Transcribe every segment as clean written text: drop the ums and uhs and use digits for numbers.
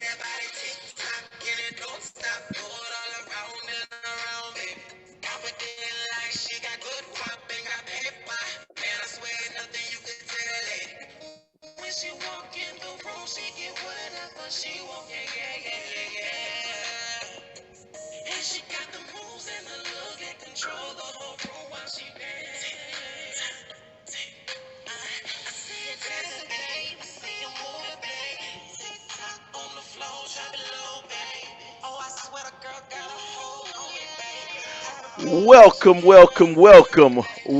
That body tick-tock, and it don't stop. Throw it all around and around, baby. Confident like she got good pop and got paper. Man, I swear nothing you could tell that lady. When she walk in the room, she get whatever she want. Yeah, yeah, yeah, yeah, yeah. And she got the moves and the look and control the whole room while she dance. I see it dancing, babe. I see you moving, babe. Tick-tock on the floor, drop it low, babe. Oh, I swear the girl got a hold on me, babe.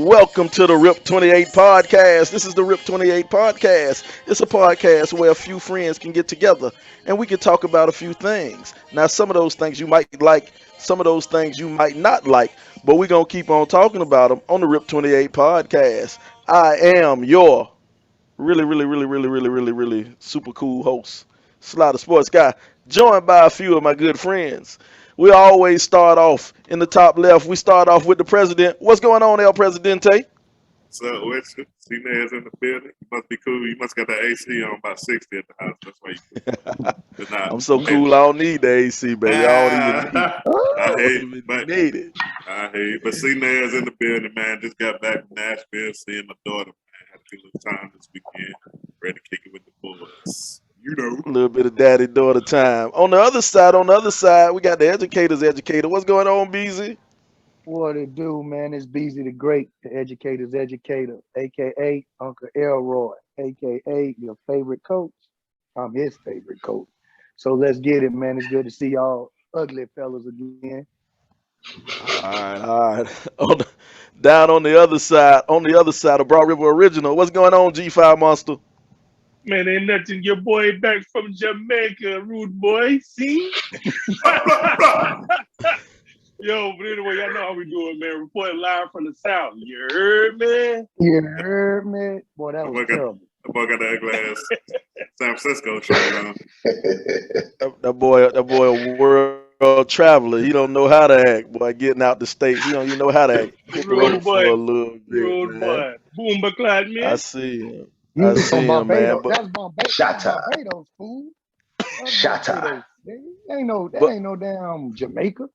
Welcome to the Rip 28 podcast. This is the Rip 28 podcast. It's a podcast where a few friends can get together and we can talk about a few things. Now, some of those things you might like, some of those things you might not like, but we're going to keep on talking about them on the Rip 28 podcast. I am your really super cool host, Slaughter Sports Guy, joined by a few of my good friends. We always start off in the top left. We start off with the president. What's going on, El Presidente? So, what's C-Ned's in the building? You must be cool. You must got the AC on about 60 at the house. That's why you I'm so cool, I don't need the AC, baby. I don't even need it. I hate, but C-Ned's in the building, man. Just got back from Nashville, seeing my daughter, man. Had a good little time this weekend. Ready to kick it with the boys. You know. A little bit of daddy-daughter time. On the other side, we got the educator's educator. What's going on, BZ? What it do, man? It's Beezy the Great, the educator's educator, a.k.a. Uncle Elroy, a.k.a. your favorite coach. I'm his favorite coach. So let's get it, man. It's good to see y'all ugly fellas again. All right. Down on the other side of Broad River Original. What's going on, G5 Monster? Man, ain't nothing. Your boy back from Jamaica, rude boy. See? Yo, but anyway, y'all know how we do it, man. Reporting live from the South. You heard me? You heard me? Boy, that was terrible. That boy got that glass San Francisco shirt on. That boy a world traveler. He don't know how to act, boy. Getting out the states, he don't even know how to act. Hit the road for a little bit, rude man. Boy. Boom, Baclad, man. I see him. Man. But that's Barbados, fool. Shatta. That ain't no damn Jamaica.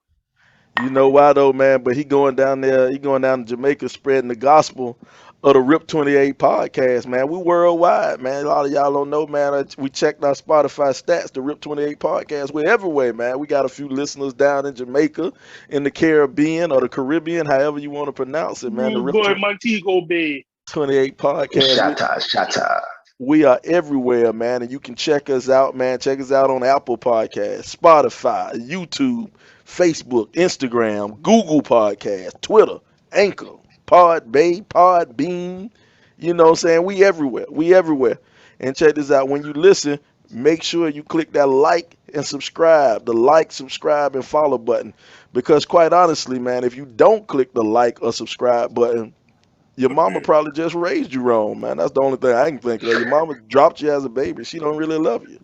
You know why though, man? But he going down there. He going down to Jamaica, spreading the gospel of the Rip 28 podcast, man. We worldwide, man. A lot of y'all don't know, man. We checked our Spotify stats. The Rip 28 podcast. We're everywhere, man. We got a few listeners down in Jamaica, in the Caribbean or the Caribbean, however you want to pronounce it, man. The Rip boy, Montego Bay 28 podcast. Shatta. We are everywhere, man, and you can check us out, man. Check us out on Apple Podcasts, Spotify, YouTube, Facebook, Instagram, Google Podcasts, Twitter, Anchor, Podbean. You know what I'm saying? We everywhere. And check this out. When you listen, make sure you click that like and subscribe, the like, subscribe, and follow button. Because quite honestly, man, if you don't click the like or subscribe button, your mama probably just raised you wrong, man. That's the only thing I can think of. Your mama dropped you as a baby. She don't really love you.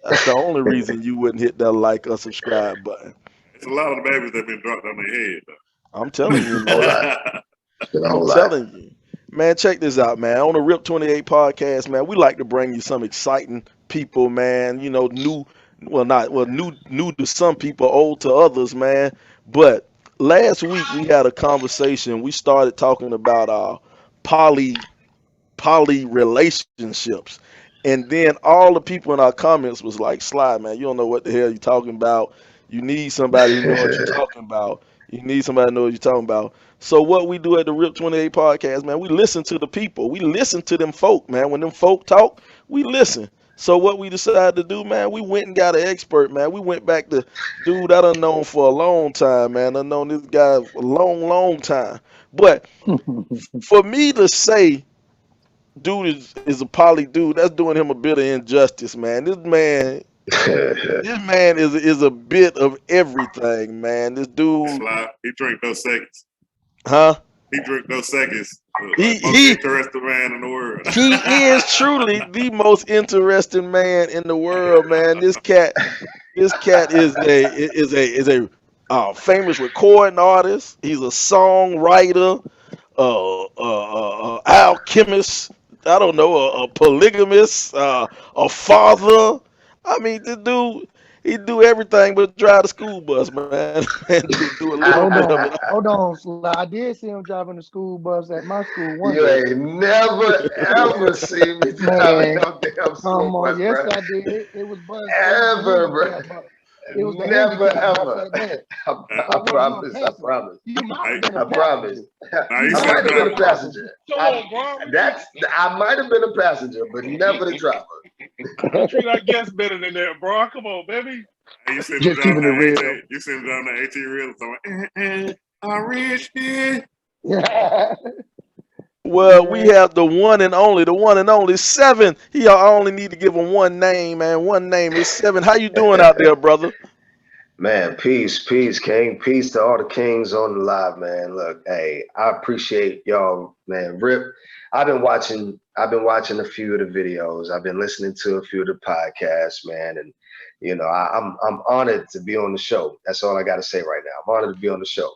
That's the only reason you wouldn't hit that like or subscribe button. It's a lot of the babies that been dropped on their head, though. I'm telling you, man. I'm telling you. Man, check this out, man. On the Rip 28 podcast, man, we like to bring you some exciting people, man. You know, new to some people, old to others, man. But last week we had a conversation. We started talking about poly relationships. And then all the people in our comments was like, Sly, man, you don't know what the hell you're talking about. You need somebody who knows what you're talking about. You need somebody to know what you're talking about. So what we do at the Rip 28 podcast, man, we listen to the people. We listen to them folk, man. When them folk talk, we listen. So what we decided to do, man, we went and got an expert, man. We went back to dude I done known for a long time, man. I known this guy a long time. But for me to say dude is a poly dude, that's doing him a bit of injustice, man. This man is a bit of everything, man. This dude, he drink those seconds. Huh? He drink those seconds. Most interesting man in the world. He is truly the most interesting man in the world, man. This cat is a famous recording artist. He's a songwriter, alchemist. I don't know, a polygamist, a father. I mean, this dude, he do everything but drive the school bus, man, and do a little Hold bit of on, it. hold on, Sly. I did see him driving the school bus at my school one You day. ain't never ever seen me driving Man, no damn come school on. bus, Yes, bro. I did. It was the Ever, bro. handicap bus. It was the Never handicap bus ever. at that. Uh, I I wasn't no promise. I passenger. promise. You might have I, been a I promise. passenger. now You you I might said might have have been been a a no. passenger. passenger. Come I on, bro. I might have been a passenger, but never the driver. I treat our guests better than that, bro. Come on, baby. You see him Just driving keeping it that real. 18. You see him driving that 18 real. So I'm rich, man. Yeah. Well, we have the one and only Seven. He I only need to give him one name, man. One name is Seven. How you doing out there, brother? Man, peace, King. Peace to all the kings on the live, man. Look, hey, I appreciate y'all, man. Rip, I've been watching a few of the videos. I've been listening to a few of the podcasts, man, and I'm honored to be on the show. That's all I got to say right now. I'm honored to be on the show.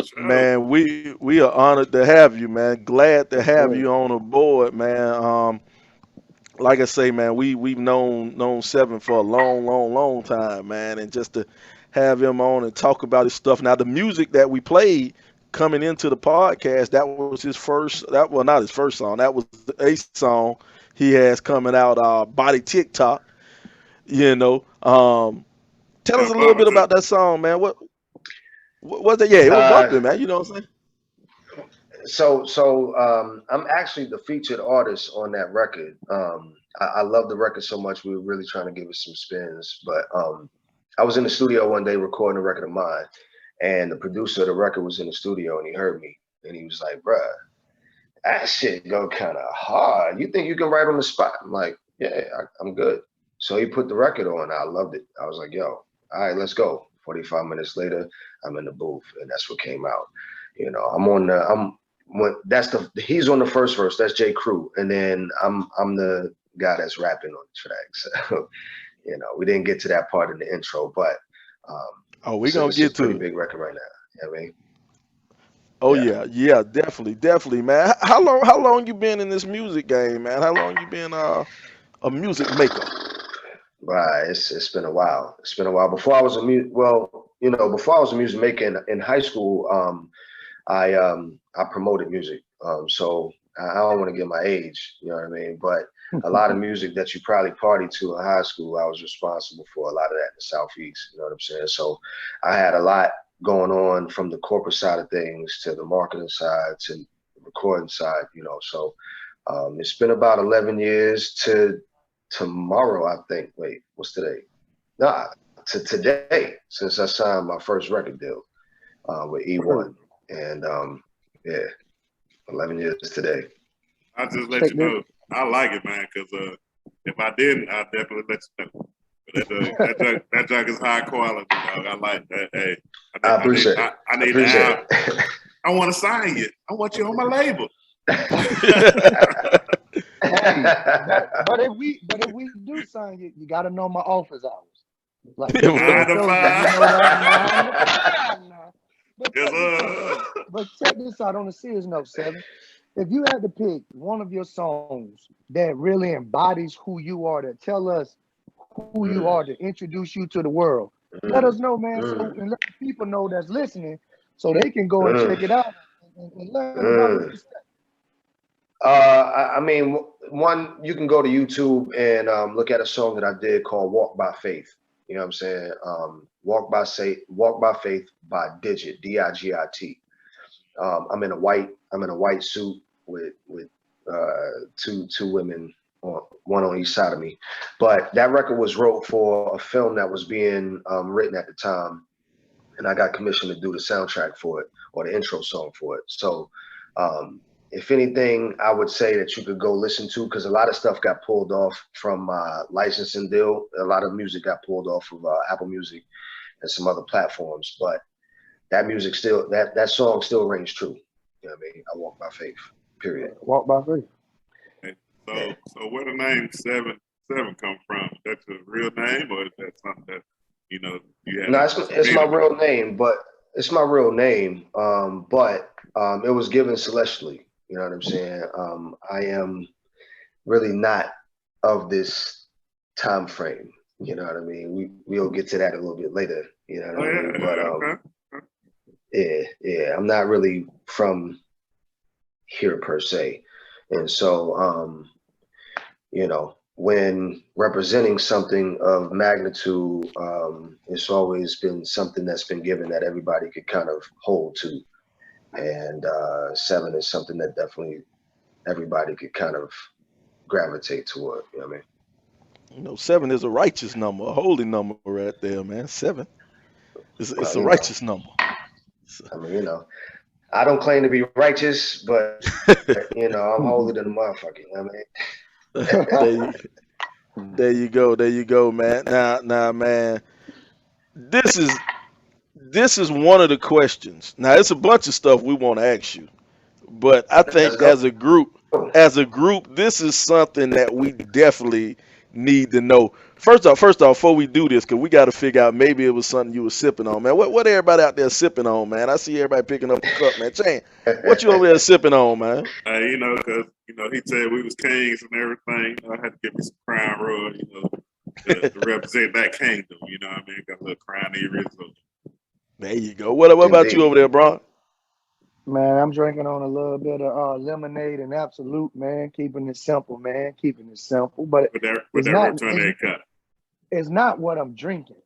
Sure. Man, we are honored to have you, man. Glad to Yes, have sir. you on the board, man. Like I say, man, we've known Seven for a long time, man, and just to have him on and talk about his stuff. Now, the music that we played coming into the podcast, that was his first. That well, not his first song. That was a song he has coming out. Body TikTok. You know. Tell Yeah, us a little Baba bit too. about that song, man. What was that? Yeah, it was Uh, bumping, man. You know what I'm saying? I'm actually the featured artist on that record. I love the record so much. We were really trying to give it some spins, but I was in the studio one day recording a record of mine, and the producer of the record was in the studio, and he heard me, and he was like, "Bruh, that shit go kind of hard. You think you can write on the spot?" I'm like, "Yeah, I'm good." So he put the record on. I loved it. I was like, "Yo, all right, let's go." 45 minutes later, I'm in the booth, and that's what came out. I'm on the I'm when that's the he's on the first verse. That's J. Crew, and then I'm the guy that's rapping on the track. So we didn't get to that part in the intro, but um, Oh, we it's a gonna it's a get pretty to it. big record right now. I mean, Oh yeah. yeah, definitely, man. How long you been in this music game, man? How long you been a music maker? Right, it's been a while. It's been a while. Before I was before I was a music maker in high school, I promoted music. So I don't want to get my age, you know what I mean? But a lot of music that you probably partied to in high school, I was responsible for a lot of that in the Southeast, you know what I'm saying? So I had a lot going on from the corporate side of things to the marketing side to the recording side. So it's been about 11 years to tomorrow, I think. Wait, what's today? Nah, to today since I signed my first record deal with E1. And yeah, 11 years today. I just let Check you this. know. I like it, man, because if I didn't, I'd definitely let you know. But that jug is high quality, dog. I like that. Hey, I appreciate it. I I need to appreciate have. it. I want to sign you. I want you on my label. Hey, but if we do sign you, you got to know my office hours. Like the word 9 to shows you, 5. you know that 9 to 5 now. But Yes, check this out. sir. But check this out on a serious note, Seven. If you had to pick one of your songs that really embodies who you are, to tell us who you Mm, are, to introduce you to the world, let mm, us know, man. So mm, and let the people know that's listening, so they can go and check mm, it out and learn about what mm. you said. I mean, one, you can go to YouTube and look at a song that I did called "Walk by Faith." You know what I'm saying? Walk by Faith by Digit, Digit. I'm in a white suit with two women, one on each side of me. But that record was wrote for a film that was being written at the time, and I got commissioned to do the soundtrack for it or the intro song for it. So, if anything, I would say that you could go listen to, because a lot of stuff got pulled off from my licensing deal. A lot of music got pulled off of Apple Music and some other platforms, but that music still, that song still rings true. You know what I mean? I walk by faith. Period. Walk by faith. Okay. Yeah. So where the name 7 come from? Is that your real name, or is that something that you had No, a it's my meaning real behind? name, but it's my real name. But it was given celestially. You know what I'm saying? I am really not of this time frame. You know what I mean? We'll get to that a little bit later. You know what Oh I yeah, mean? But okay. yeah, I'm not really from here per se, and so you know, when representing something of magnitude, it's always been something that's been given that everybody could kind of hold to, and 7 is something that definitely everybody could kind of gravitate toward. You know what I mean? You know, 7 is a righteous number, a holy number right there, man. 7. It's Well, a you know, righteous number. I mean, you know, I don't claim to be righteous, but you know, I'm holy than a motherfucker. You know what I there, mean? you, there you go. There you go, man. Now, man. This is this is one of the questions. Now, it's a bunch of stuff we want to ask you, but I Let's think go. as a group, this is something that we definitely need to know. First off, before we do this, because we got to figure out maybe it was something you were sipping on, man. What everybody out there sipping on, man? I see everybody picking up a cup, man. Chan, what you over there sipping on, man? You know, because you know he said we was kings and everything. You know, I had to give me some crown royal, you know, to represent that kingdom. You know what I mean? Got a little crown earrings. There you go. What about you Indeed. over there, Bron? Man, I'm drinking on a little bit of lemonade and Absolute, man. Keeping it simple, man. Keeping it simple, but With that it's Rip not. 28 cup. It's not what I'm drinking.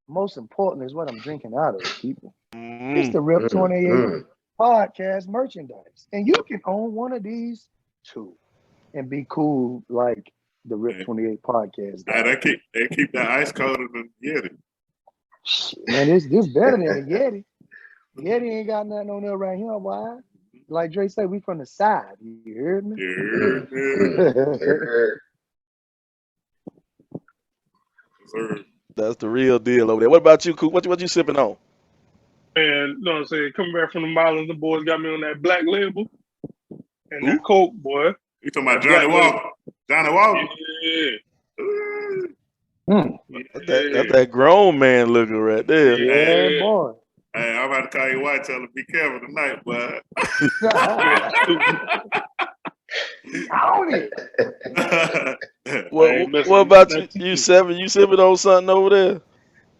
Most important is what I'm drinking out of, people. It's the Rip 28 podcast merchandise, and you can own one of these too, and be cool like the Rip 28 podcast guy. They keep that ice colder than Yeti. Man, this better than a Yeti. Yeti ain't got nothing on there right here. Why? Like Dre said, we from the side. You heard me? Sir. That's the real deal over there. What about you, Coop? What you sipping on? And you know what I'm saying? Coming back from the Marlins, the boys got me on that black label and that Coke, boy. You talking about Johnny Walker? Johnny Walker? Yeah. That's that grown man looking right there. Yeah, boy. Hey, I'm about to call you white, tell him be careful tonight, bud. Own it. What about you, 7? You sipping on something over there?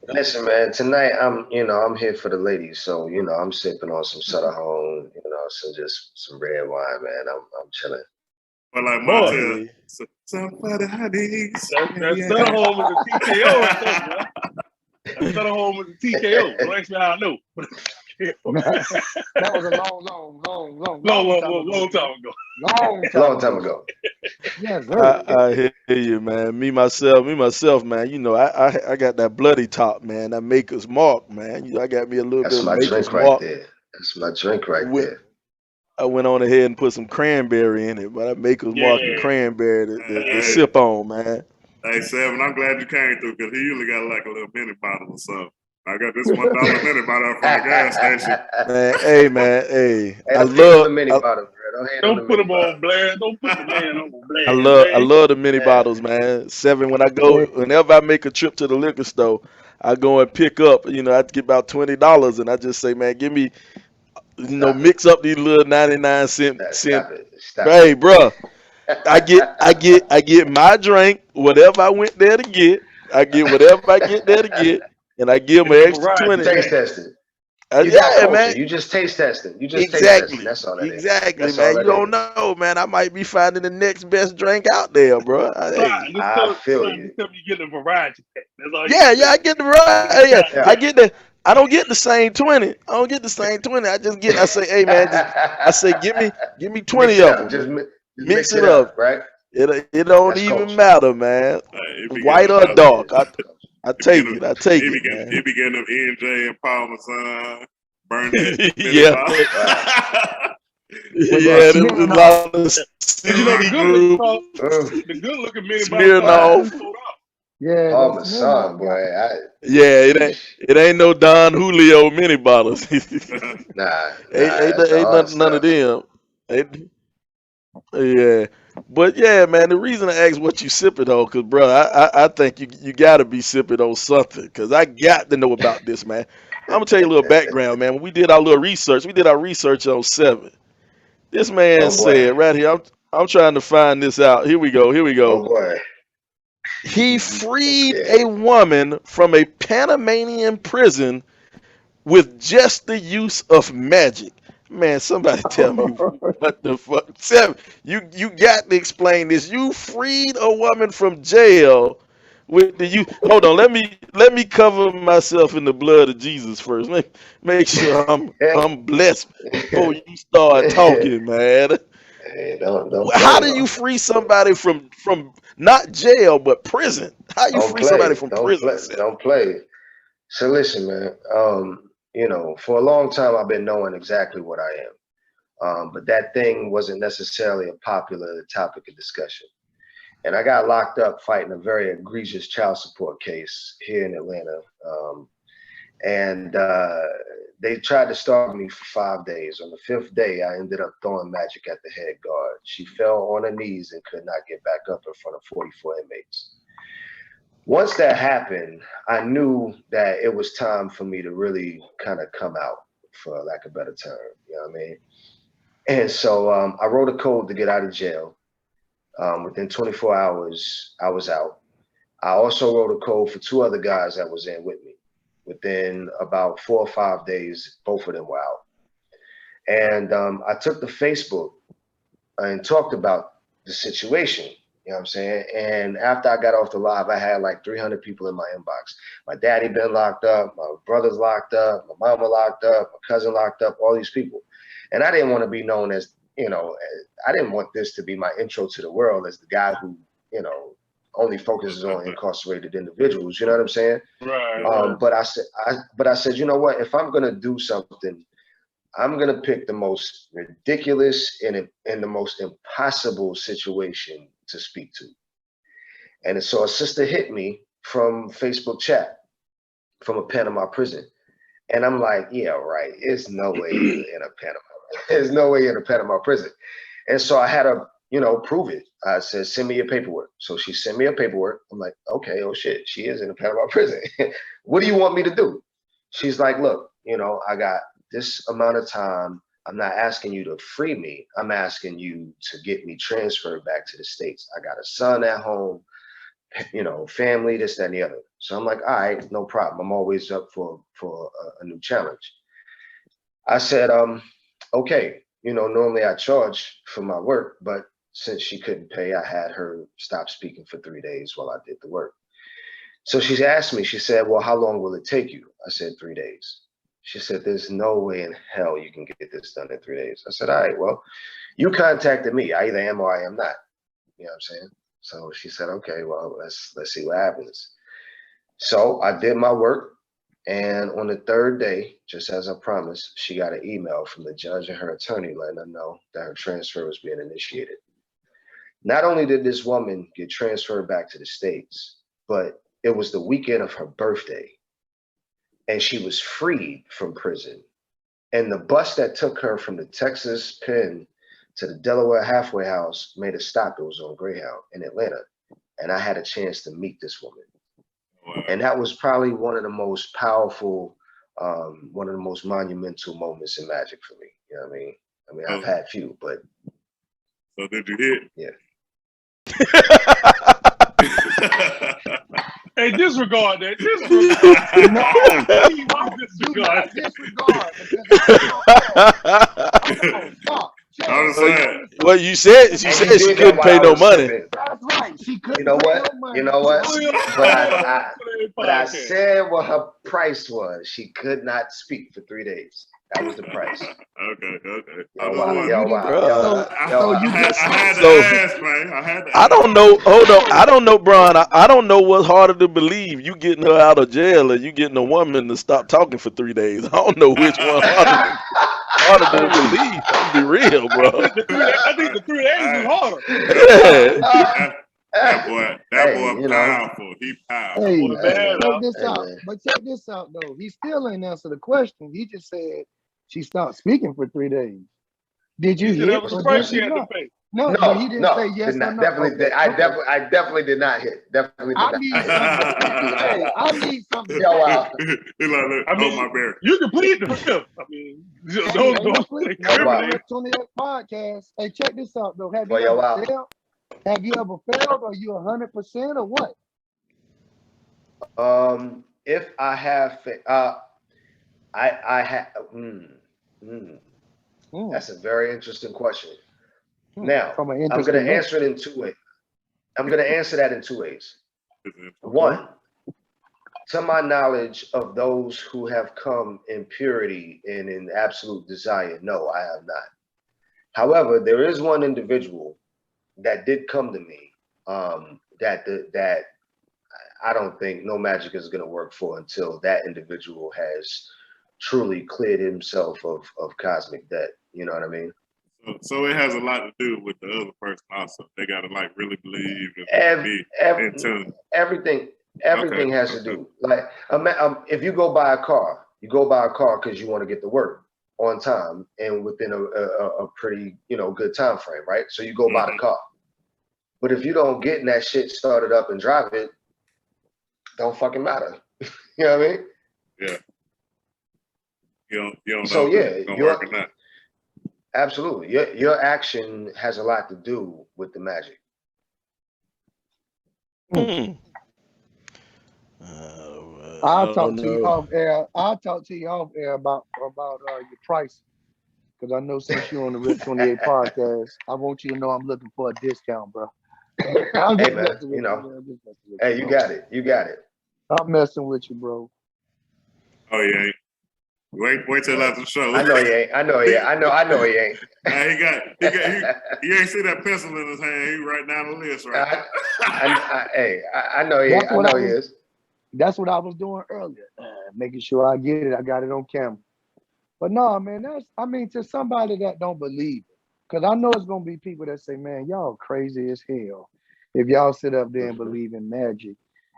Listen, man. Tonight I'm here for the ladies, so I'm sipping on some Sutter Home, some red wine, man. I'm chilling. Well, like Montel, somebody honeys. That's Sutter Home is a TKO. That's Sutter Home is a TKO. Don't ask me how I know. That was a long time ago. Long time ago. Yes, sir. I hear you, man. Me myself, man. I got that bloody top, man. That Maker's Mark, man. I got me a little That's bit of my Maker's drink Mark. right there. That's my drink right there. I went on ahead and put some cranberry in it, but I Maker's Mark and cranberry to sip on, man. Hey, 7, I'm glad you came through because he usually got like a little mini bottle or something. I got this $1 mini bottle from the gas station. Hey, I love the mini bottle, bro. Don't put them on Blair. Don't put the man on Blair. I love the mini bottles, man. 7, whenever I make a trip to the liquor store, I go and pick up, I get about $20 and I just say, man, give me, mix up these little 99-cent. Hey, bro, I get my drink, whatever I went there to get. I get whatever I get there to get, and I give them an extra 20. Taste testing. Man. You just taste testing. Taste testing. That's all that is. Exactly, man. You don't know, man. I might be finding the next best drink out there, bro. I feel you. You get the variety pack. That's all. I get the variety. I get the. I don't get the same 20. I just get. I say, hey, man. Give me 20 of them. Just mix it up, right? It don't even matter, man. White or dark. I take it. He began them E&J and Parmesan, burn that. There's a lot of the good looking mini Smirnoff. Yeah, Parmesan, boy. It ain't no Don Julio mini bottles. ain't none of them. Yeah. But yeah, man, the reason I asked what you sipping on, because, bro, I think you got to be sipping on something, because I got to know about this, man. I'm going to tell you a little background, man. When we did our little research, on 7. This man said right here, I'm trying to find this out. Here we go. Oh, boy. He freed Yeah. a woman from a Panamanian prison with just the use of magic. Man, somebody tell me what the fuck. You got to explain this. You freed a woman from jail with the you. Hold on, let me cover myself in the blood of Jesus first. Make sure I'm blessed before you start talking, man. Hey, don't How play. do you free somebody from not jail but prison? How you Don't free somebody play. from Don't prison play. cell? Don't play. So listen, man. For a long time I've been knowing exactly what I am. But that thing wasn't necessarily a popular topic of discussion. And I got locked up fighting a very egregious child support case here in Atlanta. And they tried to starve me for 5 days. On the fifth day, I ended up throwing magic at the head guard. She fell on her knees and could not get back up in front of 44 inmates. Once that happened, I knew that it was time for me to really kind of come out, for lack of a better term. You know what I mean? And so I wrote a code to get out of jail. Within 24 hours, I was out. I also wrote a code for two other guys that was in with me. Within about 4 or 5 days, both of them were out. And I took to Facebook and talked about the situation. You know what I'm saying? And after I got off the live, I had like 300 people in my inbox. My daddy been locked up, my brother's locked up, my mama locked up, my cousin locked up, all these people. And I didn't want to be known as, I didn't want this to be my intro to the world as the guy who, only focuses on incarcerated individuals. You know what I'm saying? Right. But I said, you know what? If I'm gonna do something, I'm gonna pick the most ridiculous and the most impossible situation to speak to. And so a sister hit me from Facebook chat from a Panama prison, and I'm like, yeah, right. There's no way you're in a Panama. There's no way you're in a Panama prison. And so I had to, prove it. I said, send me your paperwork. So she sent me her paperwork. I'm like, okay, oh shit, she is in a Panama prison. What do you want me to do? She's like, look, I got this amount of time. I'm not asking you to free me. I'm asking you to get me transferred back to the States. I got a son at home, family, this, that, and the other. So I'm like, all right, no problem. I'm always up for a new challenge. I said, okay, normally I charge for my work, but since she couldn't pay, I had her stop speaking for 3 days while I did the work. So she asked me, she said, well, how long will it take you? I said, 3 days. She said, there's no way in hell you can get this done in 3 days. I said, all right, well, you contacted me. I either am or I am not. You know what I'm saying? So she said, okay, well, let's see what happens. So I did my work. And on the third day, just as I promised, she got an email from the judge and her attorney letting her know that her transfer was being initiated. Not only did this woman get transferred back to the States, but it was the weekend of her birthday. And she was freed from prison. And the bus that took her from the Texas pen to the Delaware halfway house made a stop. It was on Greyhound in Atlanta. And I had a chance to meet this woman. And that was probably one of the most powerful, one of the most monumental moments in magic for me. You know what I mean? I've had few, but. So did you hit? Yeah. Hey, disregard that. Disregard. I was saying. Well, you said she couldn't pay no money. That's right. She couldn't. You know what? pay no money. You know what? But I said what her price was. She could not speak for 3 days. That was the price. Okay. I don't know. Hold on. I don't know, Brian. I don't know what's harder to believe. You getting her out of jail or you getting a woman to stop talking for 3 days. I don't know which one harder to believe. Let's be real, bro. I think the 3 days is harder. Yeah. That boy powerful. He powerful. Hey, check this out. But check this out, though. He still ain't answered the question. He just said she stopped speaking for 3 days. Did you hear? That was the price she had to pay. No, but he didn't say yes or no. Definitely, I definitely did not hit. Definitely did not. I need something. Yo, wow. My bear. You can plead the fifth. I mean, don't incriminate. 28 podcast. Hey, check this out though. Have you ever failed? Have you ever failed? Are you 100% or what? If I have, I have. That's a very interesting question. Now, From an I'm going interesting to lens. answer it in 2 ways. I'm going to answer that in 2 ways. Okay. One, to my knowledge of those who have come in purity and in absolute desire, no, I have not. However, there is one individual that did come to me that I don't think no magic is going to work for until that individual has truly cleared himself of cosmic debt. You know what I mean? So it has a lot to do with the other person also. They gotta like really believe and Ev, be in ev, tune. everything Okay. everything has to do. Like, if you go buy a car, you go buy a car because you want to get to work on time and within a pretty good time frame, right? So you go buy the car. But if you don't get that shit started up and drive it, don't fucking matter. You know what I mean? Yeah. You don't know So if yeah, it's gonna work or not. absolutely. Your action has a lot to do with the magic. Hmm. I'll I don't talk to you know. off air. I'll talk to you off air about your price. Because I know since you're on the Rip 28 podcast, I want you to know I'm looking for a discount, bro. I'm Hey just man, messing with you, man. I'm just messing with hey, you, you bro. got it. You got it. I'm messing with you, bro. Oh yeah. Wait till after the show. I know he ain't. I know he ain't. I know he ain't. He ain't see that pencil in his hand. He write down the list right. I know he ain't. That's I what know I he was. is. That's what I was doing earlier, making sure I get it. I got it on camera. But no, man, to somebody that don't believe it, because I know it's gonna be people that say, man, y'all crazy as hell if y'all sit up there and Mhm. believe in magic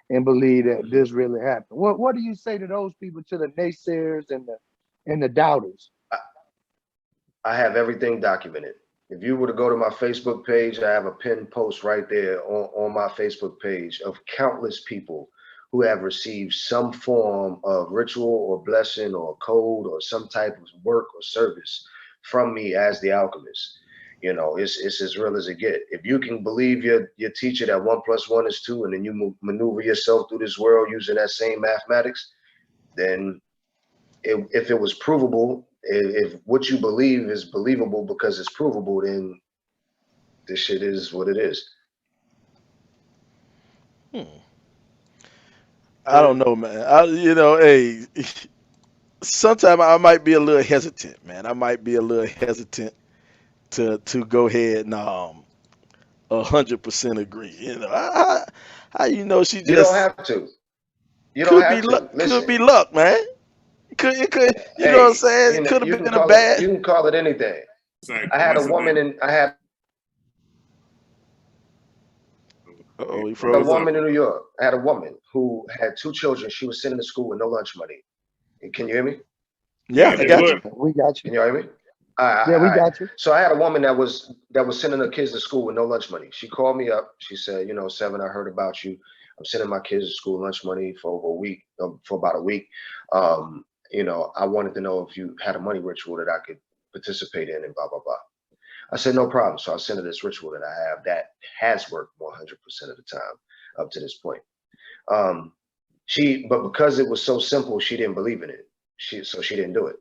and believe that this really happened. What do you say to those people, to the naysayers and the doubters? I have everything documented. If you were to go to my Facebook page, I have a pinned post right there on my Facebook page of countless people who have received some form of ritual or blessing or code or some type of work or service from me as the alchemist. It's as real as it get. If you can believe your teacher that 1+1 is 2, and then you maneuver yourself through this world using that same mathematics, then if it was provable, if what you believe is believable because it's provable, then this shit is what it is. Hmm. I don't know, man. Hey, sometimes I might be a little hesitant, man. I might be a little hesitant to go ahead and 100% agree. How she You don't just have to. You don't have to. could be Listen, luck, man. Could you know what I'm hey, saying? It could have you can been a call it. bad. You can call it anything. It's like I had a woman coincidence. in. I had Oh, he a What's froze up. up? woman in New York. I had a woman who had 2 children. She was sending to school with no lunch money. Can you hear me? Yeah, Yeah, I they got you. would. We got you. Can you hear me? All right, Yeah, all we right. got you. So I had a woman that was sending her kids to school with no lunch money. She called me up. She said, Seven, I heard about you. I'm sending my kids to school lunch money for over a week, for about a week. I wanted to know if you had a money ritual that I could participate in, and blah blah blah. I said no problem. So I sent her this ritual that I have that has worked 100% of the time up to this point. Um, but because it was so simple, she didn't believe in it. So she didn't do it.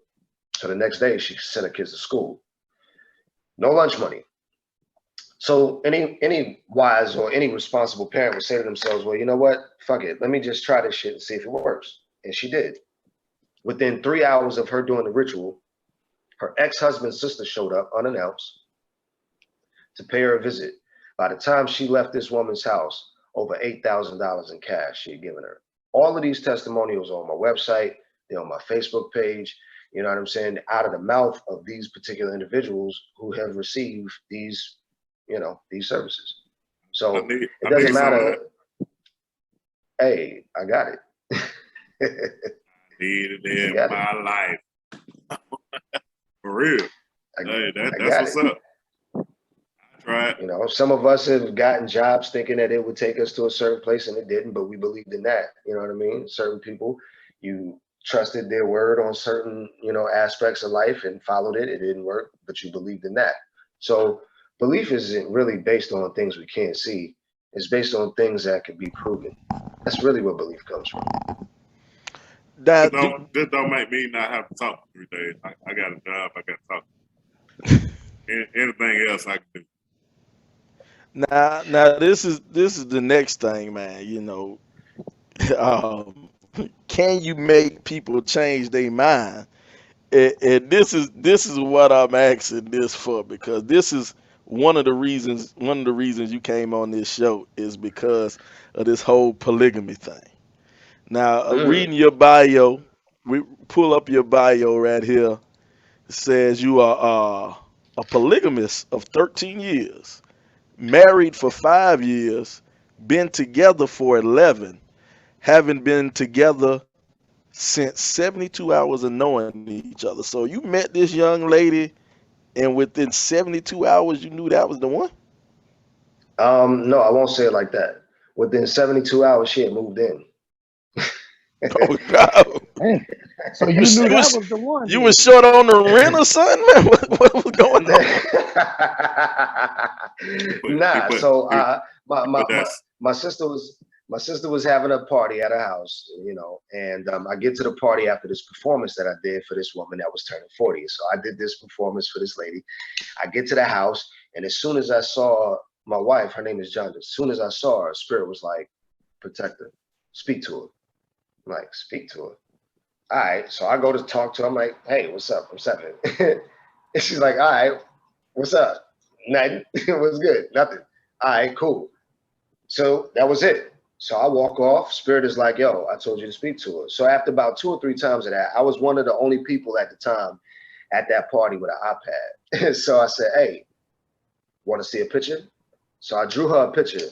So the next day, she sent her kids to school. No lunch money. So any wise or any responsible parent would say to themselves, well, you know what? Fuck it. Let me just try this shit and see if it works. And she did. Within 3 hours of her doing the ritual, her ex-husband's sister showed up unannounced to pay her a visit. By the time she left this woman's house, over $8,000 in cash she had given her. All of these testimonials are on my website. They're on my Facebook page. You know what I'm saying? Out of the mouth of these particular individuals who have received these services. I So need it I need doesn't some of matter. that. Hey, I got it. Need it I in got it. my life. For real. I, Hey, I that's got what's it. up. I tried. Some of us have gotten jobs thinking that it would take us to a certain place and it didn't, but we believed in that. You know what I mean? Certain people, you trusted their word on certain, aspects of life and followed it. It didn't work, but you believed in that. So belief isn't really based on things we can't see. It's based on things that can be proven. That's really where belief comes from. That This don't make me not have to talk for 3 days. I got a job. I got to talk. Anything else I can do. now this is the next thing, man. You know, can you make people change their mind? And this is what I'm asking this for, because this is one of the reasons you came on this show is because of this whole polygamy thing. Now, reading your bio, we pull up your bio right here. It says you are a polygamist of 13 years, married for 5 years, been together for 11, having been together since 72 hours of knowing each other. So you met this young lady, and within 72 hours, you knew that was the one? No, I won't say it like that. Within 72 hours, she had moved in. Oh, God. Hey, so you knew that was the one. You was short on the rent or something, man? What was going on? Nah, so but that's my sister was having a party at her house, you know, and I get to the party after this performance that I did for this woman that was turning 40. So I did this performance for this lady. I get to the house, and as soon as I saw my wife, her name is John. As soon as I saw her, spirit was like, protect her, speak to her. I'm like, speak to her. All right, so I go to talk to her. I'm like, hey, what's up? What's up? And she's like, all right, what's up? Nothing. What's good? Nothing. All right, cool. So that was it. So I walk off. Spirit is like, yo, I told you to speak to her. So after about 2 or 3 times of that, I was one of the only people at the time at that party with an iPad. So I said, hey, want to see a picture? So I drew her a picture.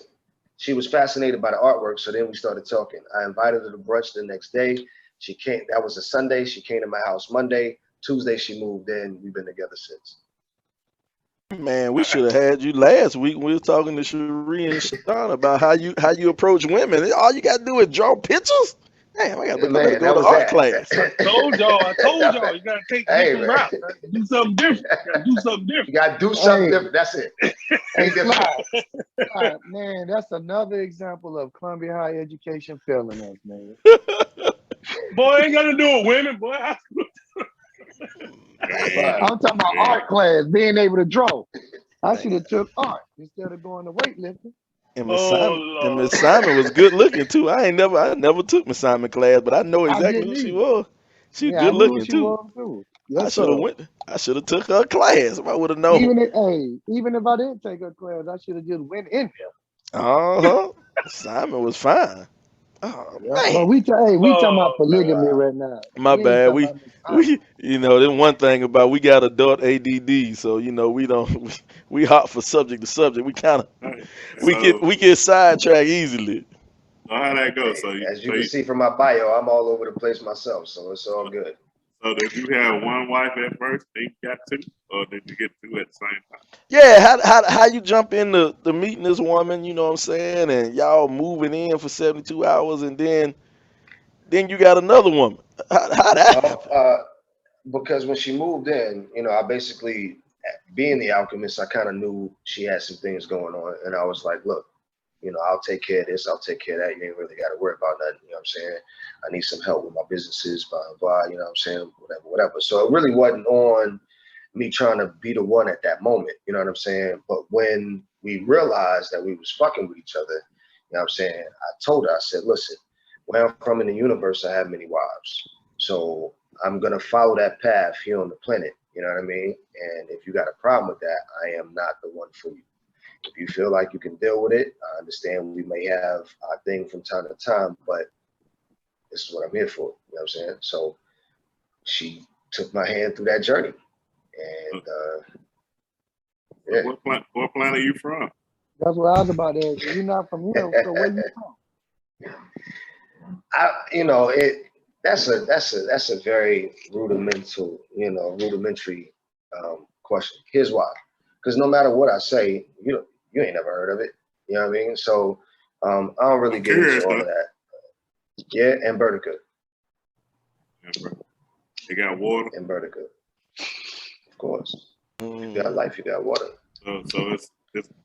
She was fascinated by the artwork, so then we started talking. I invited her to brunch the next day. She came. That was a Sunday. She came to my house Monday. Tuesday, she moved in. We've been together since. Man, we should have had you last week when we were talking to Cherie and Sean about how you approach women. All you got to do is draw pictures? Damn, I got to go to art class. I told y'all, you gotta take a different route. Do something different. You gotta do something different. That's it. Ain't different. Man, that's another example of Columbia High education failing us, man. Boy, ain't got to do with women, boy. I'm talking about art class, being able to draw. I should have took art instead of going to weightlifting. And Miss Simon was good looking too. I never took Miss Simon class, but I know exactly who she was. She was good looking too. Yes, I should have took her class if I would have known. Even if I didn't take her class, I should have just went in there. Simon was fine. Oh, man. But we talking about polygamy right now. My bad. We then one thing about we got adult ADD, so we hop for subject to subject. We kind of we get sidetracked easily. How that goes? So as you can see from my bio, I'm all over the place myself, so it's all good. So did you have one wife at first, then you got 2, or did you get 2 at the same time? Yeah, how you jump into the meeting this woman, you know what I'm saying, and y'all moving in for 72 hours, and then you got another woman. How that happen? Because when she moved in, I basically, being the alchemist, I kind of knew she had some things going on, and I was like, look, I'll take care of this, I'll take care of that. You ain't really got to worry about nothing, you know what I'm saying? I need some help with my businesses, blah, blah, you know what I'm saying? Whatever. So it really wasn't on me trying to be the one at that moment, you know what I'm saying? But when we realized that we was fucking with each other, you know what I'm saying? I told her, I said, listen, where I'm from in the universe, I have many wives. So I'm going to follow that path here on the planet, you know what I mean? And if you got a problem with that, I am not the one for you. If you feel like you can deal with it, I understand we may have our thing from time to time, but this is what I'm here for. You know what I'm saying? So she took my hand through that journey. And yeah. What planet are you from? That's what I was about to ask. You're not from here, so where you from? That's a very rudimentary question. Here's why. Because no matter what I say, you ain't never heard of it. You know what I mean? So I don't really get into all of that. Yeah, Antarctica. You got water? Antarctica. Of course. You got life, you got water. So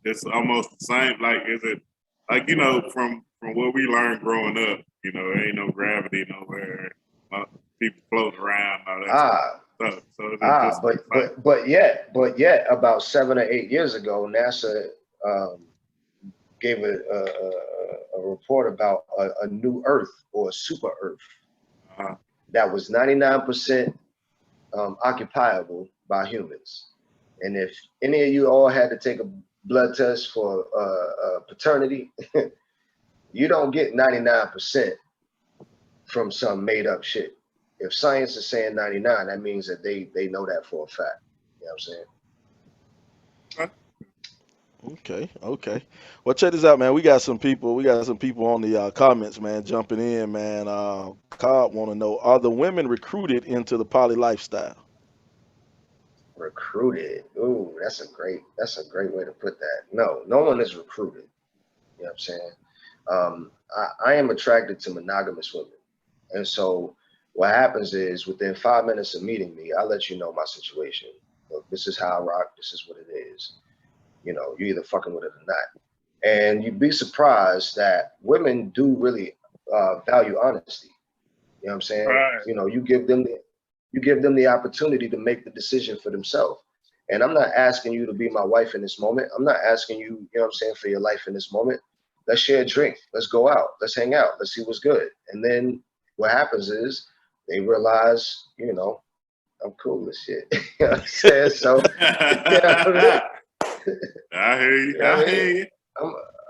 it's almost the same. Like, is it like, from from what we learned growing up, you know, there ain't no gravity nowhere. People floating around, all that stuff. So it's just but yet, about 7 or 8 years ago, NASA gave a report about a new Earth or a super Earth that was 99% occupiable by humans. And if any of you all had to take a blood test for paternity, you don't get 99% from some made up shit. If science is saying 99, that means that they know that for a fact. You know what I'm saying? Okay. Well, check this out, man. We got some people on the comments, man, jumping in, man. Cobb want to know: are the women recruited into the poly lifestyle? Recruited. Ooh, that's a great way to put that. No one is recruited. You know what I'm saying? I am attracted to monogamous women. And so what happens is within 5 minutes of meeting me, I let you know my situation. Look, this is how I rock. This is what it is. You know, you either fucking with it or not. And you'd be surprised that women do really value honesty. You know what I'm saying? Right. You know, you give them the opportunity to make the decision for themselves. And I'm not asking you to be my wife in this moment. I'm not asking you, you know what I'm saying, for your life in this moment. Let's share a drink. Let's go out. Let's hang out. Let's see what's good. And then what happens is they realize, you know, I'm cool as shit. You know what I'm saying? So, I hear you. I hear you.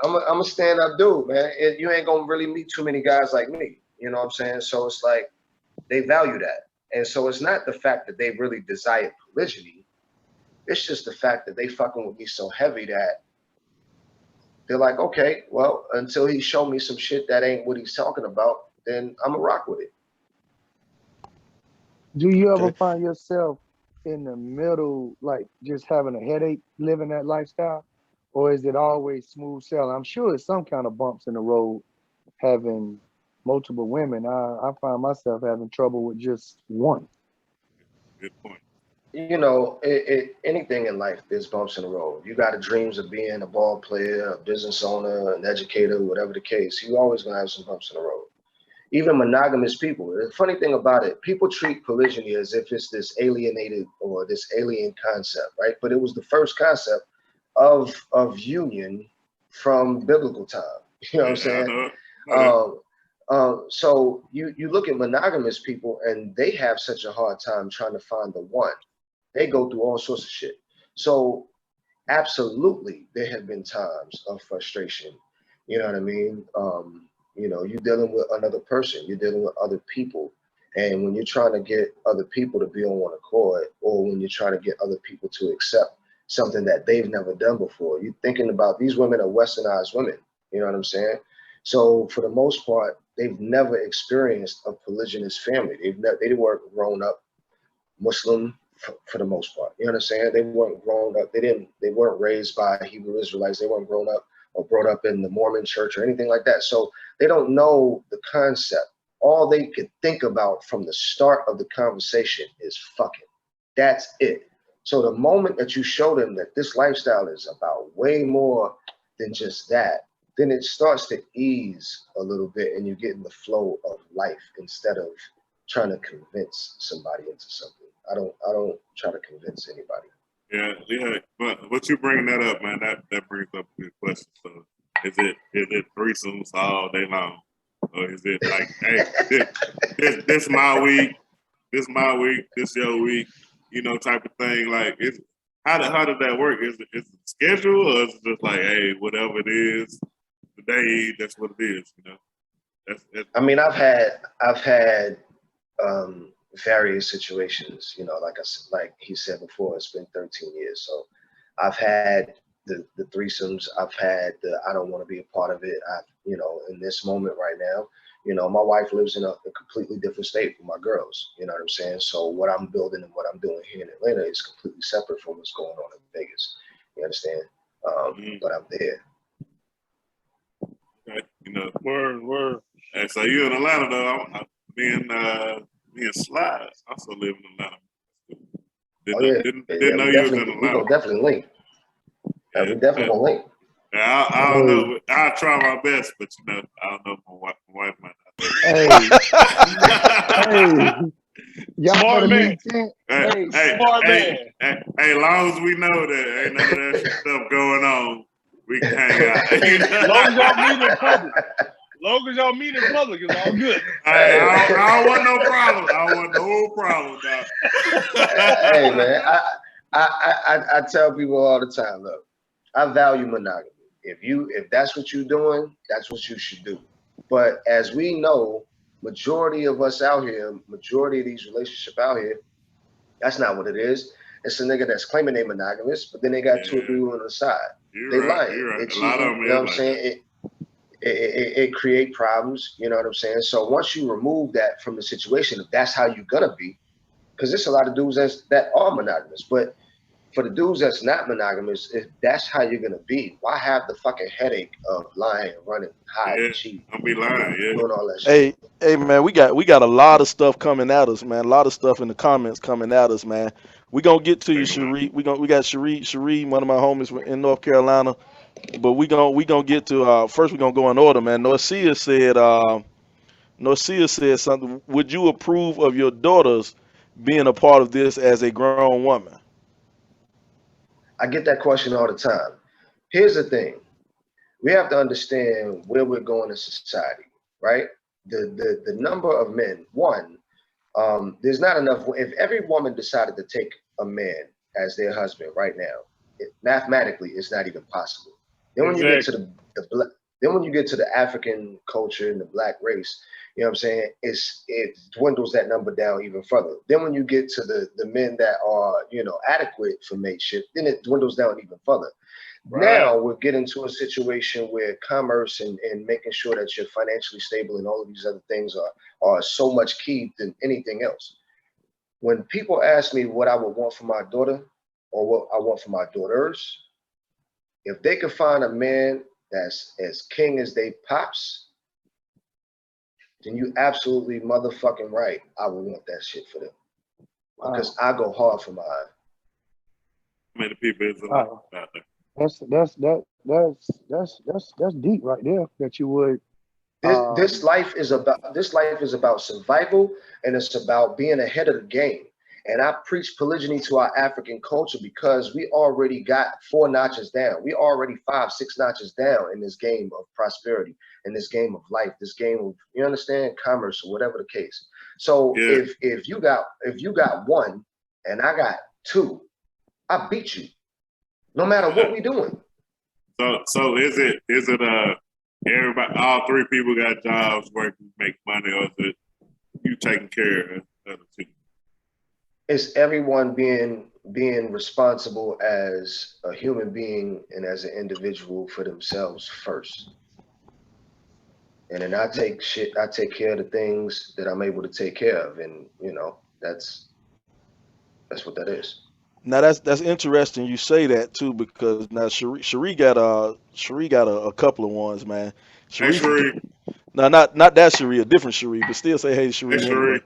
I'm a stand-up dude, man. You ain't gonna really meet too many guys like me. You know what I'm saying? So it's like they value that. And so it's not the fact that they really desire polygyny. It's just the fact that they fucking with me so heavy that they're like, okay, well, until he show me some shit that ain't what he's talking about, then I'm gonna rock with it. Do you ever find yourself in the middle, like just having a headache living that lifestyle? Or is it always smooth sailing? I'm sure it's some kind of bumps in the road having multiple women. I find myself having trouble with just one. Good point. You know, anything in life, there's bumps in the road. You got dreams of being a ball player, a business owner, an educator, whatever the case. You always gonna have some bumps in the road. Even monogamous people. The funny thing about it, people treat polygyny as if it's this alienated or this alien concept, right? But it was the first concept of union from biblical time. You know what I'm saying? So you look at monogamous people and they have such a hard time trying to find the one. They go through all sorts of shit. So absolutely, there have been times of frustration. You know what I mean? You know, you're dealing with another person, you're dealing with other people. And when you're trying to get other people to be on one accord, or when you're trying to get other people to accept something that they've never done before, you're thinking about these women are westernized women. You know what I'm saying? So for the most part, they've never experienced a polygynous family. They weren't grown up Muslim for the most part. You know what I'm saying? They weren't grown up. They weren't raised by Hebrew Israelites. They weren't grown up or brought up in the Mormon church or anything like that. So they don't know the concept. All they could think about from the start of the conversation is fucking. That's it. So the moment that you show them that this lifestyle is about way more than just that, then it starts to ease a little bit and you get in the flow of life instead of trying to convince somebody into something. I don't try to convince anybody. Yeah. But what you bringing that up, man? That brings up a good question. So, is it threesomes all day long, or is it like, hey, this my week, this your week, you know, type of thing? Like, how did that work? Is it scheduled, or is it just like, hey, whatever it is today, that's what it is? You know. I mean, I've had various situations, you know, like he said before, it's been 13 years. So I've had the threesomes, I've had I don't want to be a part of it. You know, in this moment right now, you know, my wife lives in a completely different state from my girls, you know what I'm saying? So what I'm building and what I'm doing here in Atlanta is completely separate from what's going on in Vegas. You understand? But I'm there. Okay. You know, Word. And so you in Atlanta though? Me and Sly also live in Atlanta. Didn't know you was in Atlanta. We gonna definitely link. We definitely gonna link. I don't know. I'll try my best, but you know, I don't know. My wife might Hey, not. hey, y'all Smart better man. meet 10. Hey, Hey, Smart man. as long as we know that ain't none of that stuff going on, we can hang out. Hey, long as y'all meet in public. Long as y'all meet in public, it's all good. I don't want no problem. I don't want no problem, dog. Hey man, I tell people all the time, look, I value monogamy. If that's what you're doing, that's what you should do. But as we know, majority of us out here, majority of these relationships out here, that's not what it is. It's a nigga that's claiming they monogamous, but then they got two or three on the side. They You're right. lying. You're They right. A lot of cheating. them You know what I'm is like saying? It create problems. You know what I'm saying? So once you remove that from the situation, if that's how you're gonna be, because there's a lot of dudes that are monogamous, but for the dudes that's not monogamous, if that's how you're gonna be, why have the fucking headache of lying, running, hiding, cheating, Don't be lying. Yeah. doing all that shit? Hey man, we got a lot of stuff coming at us, man. A lot of stuff in the comments coming at us, man. We gonna get to you, Cherie. We got Cherie, one of my homies in North Carolina. But we gonna get to first. We gonna go in order, man. Norcia said something. Would you approve of your daughters being a part of this as a grown woman? I get that question all the time. Here's the thing: we have to understand where we're going in society, right? The number of men. One, there's not enough. If every woman decided to take a man as their husband right now, mathematically, it's not even possible. Then when you get to then when you get to the African culture and the black race, you know what I'm saying? It dwindles that number down even further. Then when you get to the men that are, you know, adequate for mateship, then it dwindles down even further. Right. Now we're getting to a situation where commerce and making sure that you're financially stable and all of these other things are so much key than anything else. When people ask me what I would want for my daughter or what I want for my daughters, if they could find a man that's as king as they pops, then you absolutely motherfucking right. I would want that shit for them because I go hard for mine. Many people is Wow. out there. That's deep right there. That you would. This life is about survival, and it's about being ahead of the game. And I preach polygyny to our African culture because we already got 4 notches down. We already 5, 6 notches down in this game of prosperity, in this game of life, this game of, you understand, commerce or whatever the case. So if you got 1 and I got 2, I beat you, no matter what we doing. So is it everybody, all 3 people got jobs, working, make money, or is it you taking care of the other 2? It's everyone being responsible as a human being and as an individual for themselves first. And then I take care of the things that I'm able to take care of. And you know, that's what that is. Now that's interesting. You say that too because now Cherie got a couple of ones, man. Hey, Cherie. No, not that Cherie, a different Cherie, but still say hey Cherie anyway.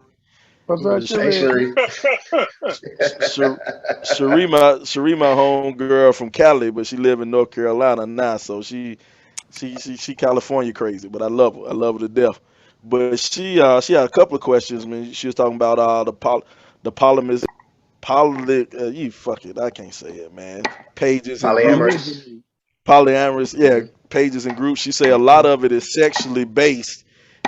What's that, Cherie? Cherie, my home girl from Cali, but she live in North Carolina now, so she California crazy, but I love her. I love her to death. But she had a couple of questions. I mean, she was talking about the you fuck it, I can't say it, man. Pages and groups, Polyamorous. polyamorous, yeah, pages and groups. She say a lot of it is sexually based,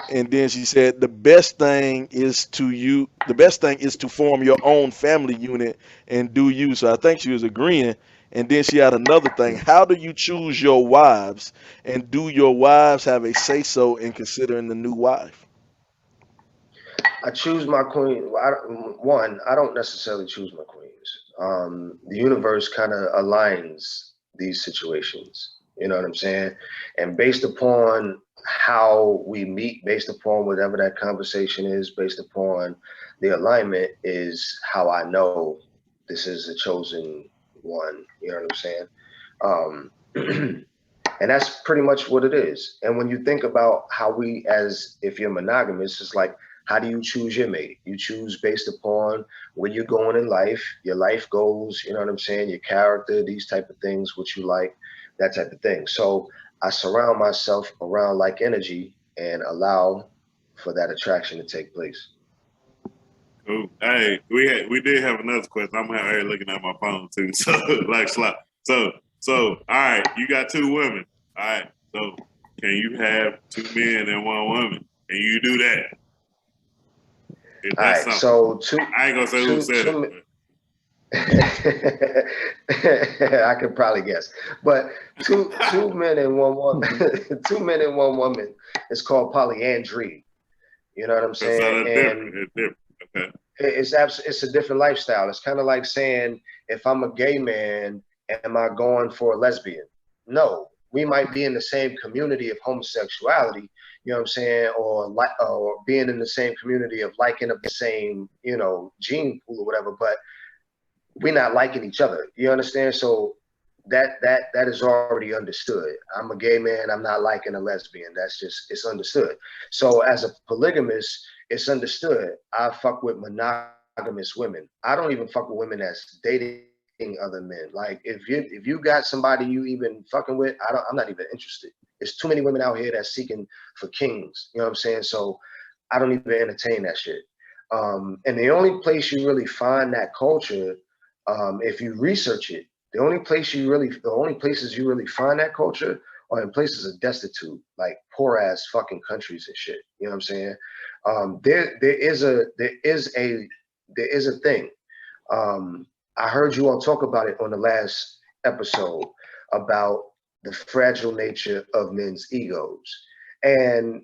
and then she said the best thing is to form your own family unit and do you. So I think she was agreeing. And then she had another thing. How do you choose your wives, and do your wives have a say so in considering the new wife? I choose my queen. I don't necessarily choose my queens. The universe kind of aligns these situations. You know what I'm saying? And based upon how we meet, based upon whatever that conversation is, based upon the alignment, is how I know this is a chosen one. You know what I'm saying? And that's pretty much what it is. And when you think about how as if you're monogamous, it's like, how do you choose your mate? You choose based upon where you're going in life, your life goals, you know what I'm saying, your character, these type of things, what you like. that type of thing. So I surround myself around like energy and allow for that attraction to take place. Cool. Hey, we did have another question. I'm out here looking at my phone too. So like slap. So all right, you got two women. All right. So can you have two men and one woman? Can you do that? If All that's right, something. so I ain't gonna say who said it. I could probably guess, but two men and one woman, 2 men and one woman is called polyandry. You know what I'm saying? And It's different. Okay. it's a different lifestyle. It's kind of like saying, if I'm a gay man, am I going for a lesbian? No, we might be in the same community of homosexuality, you know what I'm saying, or being in the same community of liking of the same, gene pool or whatever, but we're not liking each other. You understand? So that is already understood. I'm a gay man. I'm not liking a lesbian. It's understood. So as a polygamist, it's understood. I fuck with monogamous women. I don't even fuck with women that's dating other men. Like if you got somebody you even fucking with, I'm not even interested. There's too many women out here that's seeking for kings. You know what I'm saying? So I don't even entertain that shit. And the only place you really find that culture, if you research it, the only places you really find that culture are in places of destitute, like poor ass fucking countries and shit. You know what I'm saying? There is a thing. I heard you all talk about it on the last episode about the fragile nature of men's egos. And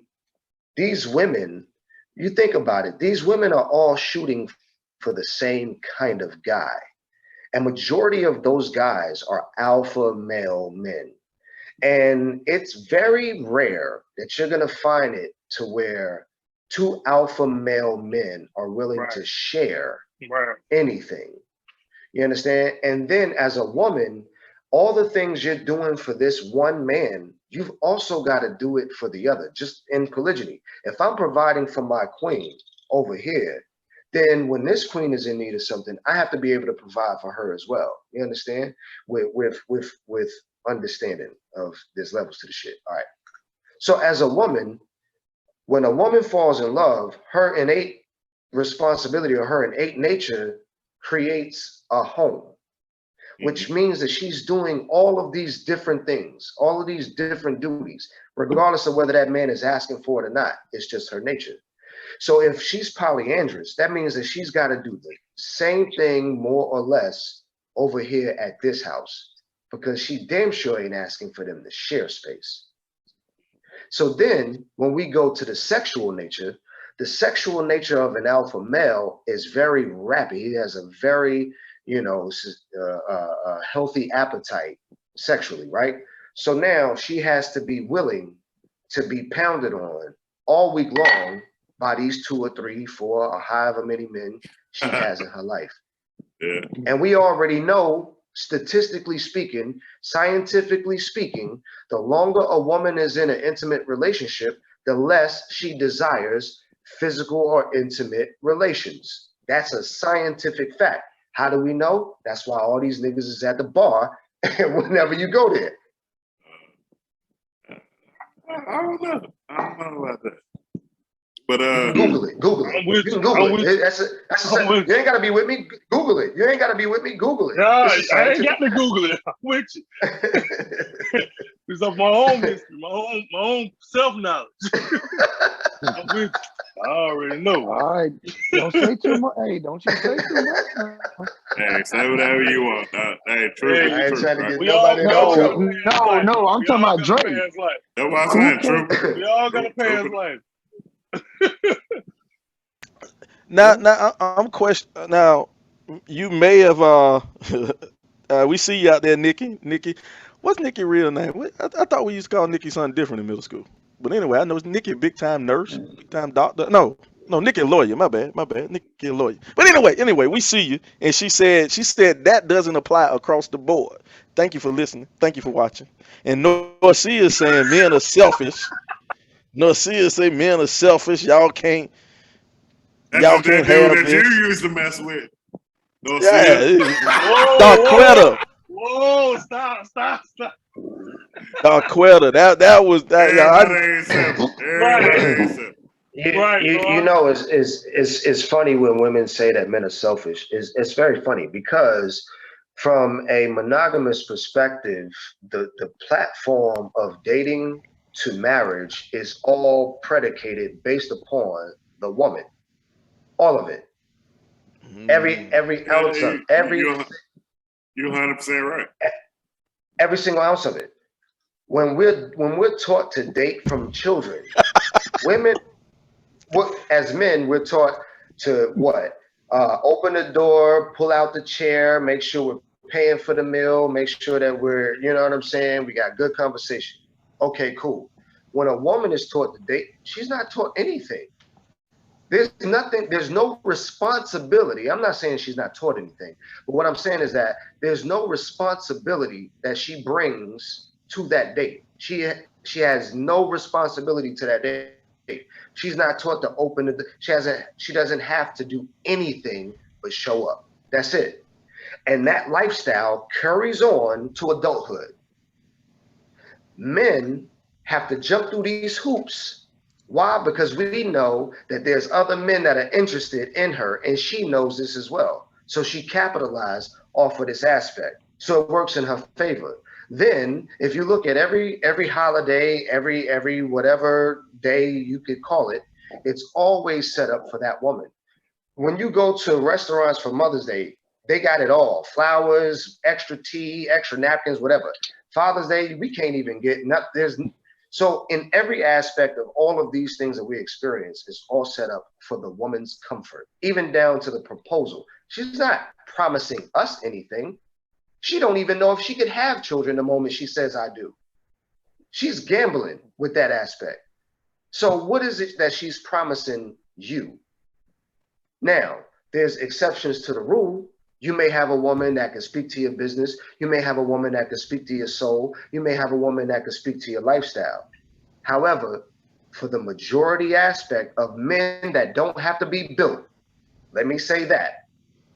these women, you think about it, these women are all shooting for the same kind of guy. And majority of those guys are alpha male men. And it's very rare that you're going to find it to where two alpha male men are willing to share anything. You understand? And then as a woman, all the things you're doing for this one man, you've also got to do it for the other, just in polygyny. If I'm providing for my queen over here, then when this queen is in need of something, I have to be able to provide for her as well. You understand? With understanding of there's levels to the shit. All right. So as a woman, when a woman falls in love, her innate responsibility or her innate nature creates a home, which means that she's doing all of these different things, all of these different duties, regardless of whether that man is asking for it or not. It's just her nature. So if she's polyandrous, that means that she's got to do the same thing more or less over here at this house, because she damn sure ain't asking for them to share space. So then when we go to the sexual nature of an alpha male is very rapid. He has a very, healthy appetite sexually, right? So now she has to be willing to be pounded on all week long by these 2 or 3, 4, or however many men she has in her life. Yeah. And we already know, statistically speaking, scientifically speaking, the longer a woman is in an intimate relationship, the less she desires physical or intimate relations. That's a scientific fact. How do we know? That's why all these niggas is at the bar whenever you go there. I don't know about that. But Google it. You can Google it. You ain't gotta be with me. Google it. You ain't gotta be with me. Google it. Nah, I ain't got to Google it. I'm with you. It's of my own history, my own self-knowledge. I'm with you. I already know. All right. Don't say too much. Hey, don't you say too much. Hey, say whatever you want. Hey, true. I ain't trying to get We all nobody No, I'm talking about Drake. That's why I'm saying true. We all got to pay his life. Now I'm question. Now you may have we see you out there, Nikki. Nikki, what's Nikki real name? I thought we used to call Nikki something different in middle school. But anyway, I know it's Nikki, big time nurse, big time doctor. No, Nikki a lawyer. My bad. Nikki a lawyer. But anyway, we see you, and she said that doesn't apply across the board. Thank you for listening. Thank you for watching. And Norcia is saying men are selfish. Norcia say men are selfish. Y'all can't. Y'all can't have that this. you used to mess with. Yeah, Whoa, Darquetta. Whoa, stop. Darquetta. That was that. Everybody ain't simple. Everybody ain't simple. Right, You bro. know, it's funny when women say that men are selfish. It's very funny because from a monogamous perspective, the platform of dating to marriage is all predicated based upon the woman. All of it. Every Yeah, ounce of you 100% right. every single ounce of it. When we're taught to date from children, women as men, we're taught to what? Open the door, pull out the chair, make sure we're paying for the meal, make sure that we're, you know what I'm saying? We got good conversation. Okay, cool. When a woman is taught to date, she's not taught anything. There's no responsibility. I'm not saying she's not taught anything, but what I'm saying is that there's no responsibility that she brings to that date. She has no responsibility to that date. She's not taught to open the. She doesn't have to do anything but show up. That's it. And that lifestyle carries on to adulthood. Men have to jump through these hoops. Why? Because we know that there's other men that are interested in her, and she knows this as well. So she capitalized off of this aspect. So it works in her favor. Then, if you look at every holiday, every whatever day you could call it, it's always set up for that woman. When you go to restaurants for Mother's Day, they got it all: flowers, extra tea, extra napkins, whatever. Father's Day, we can't even get nothing. So in every aspect of all of these things that we experience, it's all set up for the woman's comfort, even down to the proposal. She's not promising us anything. She don't even know if she could have children the moment she says I do. She's gambling with that aspect. So what is it that she's promising you? Now, there's exceptions to the rule. You may have a woman that can speak to your business. You may have a woman that can speak to your soul. You may have a woman that can speak to your lifestyle. However, for the majority aspect of men that don't have to be built, let me say that,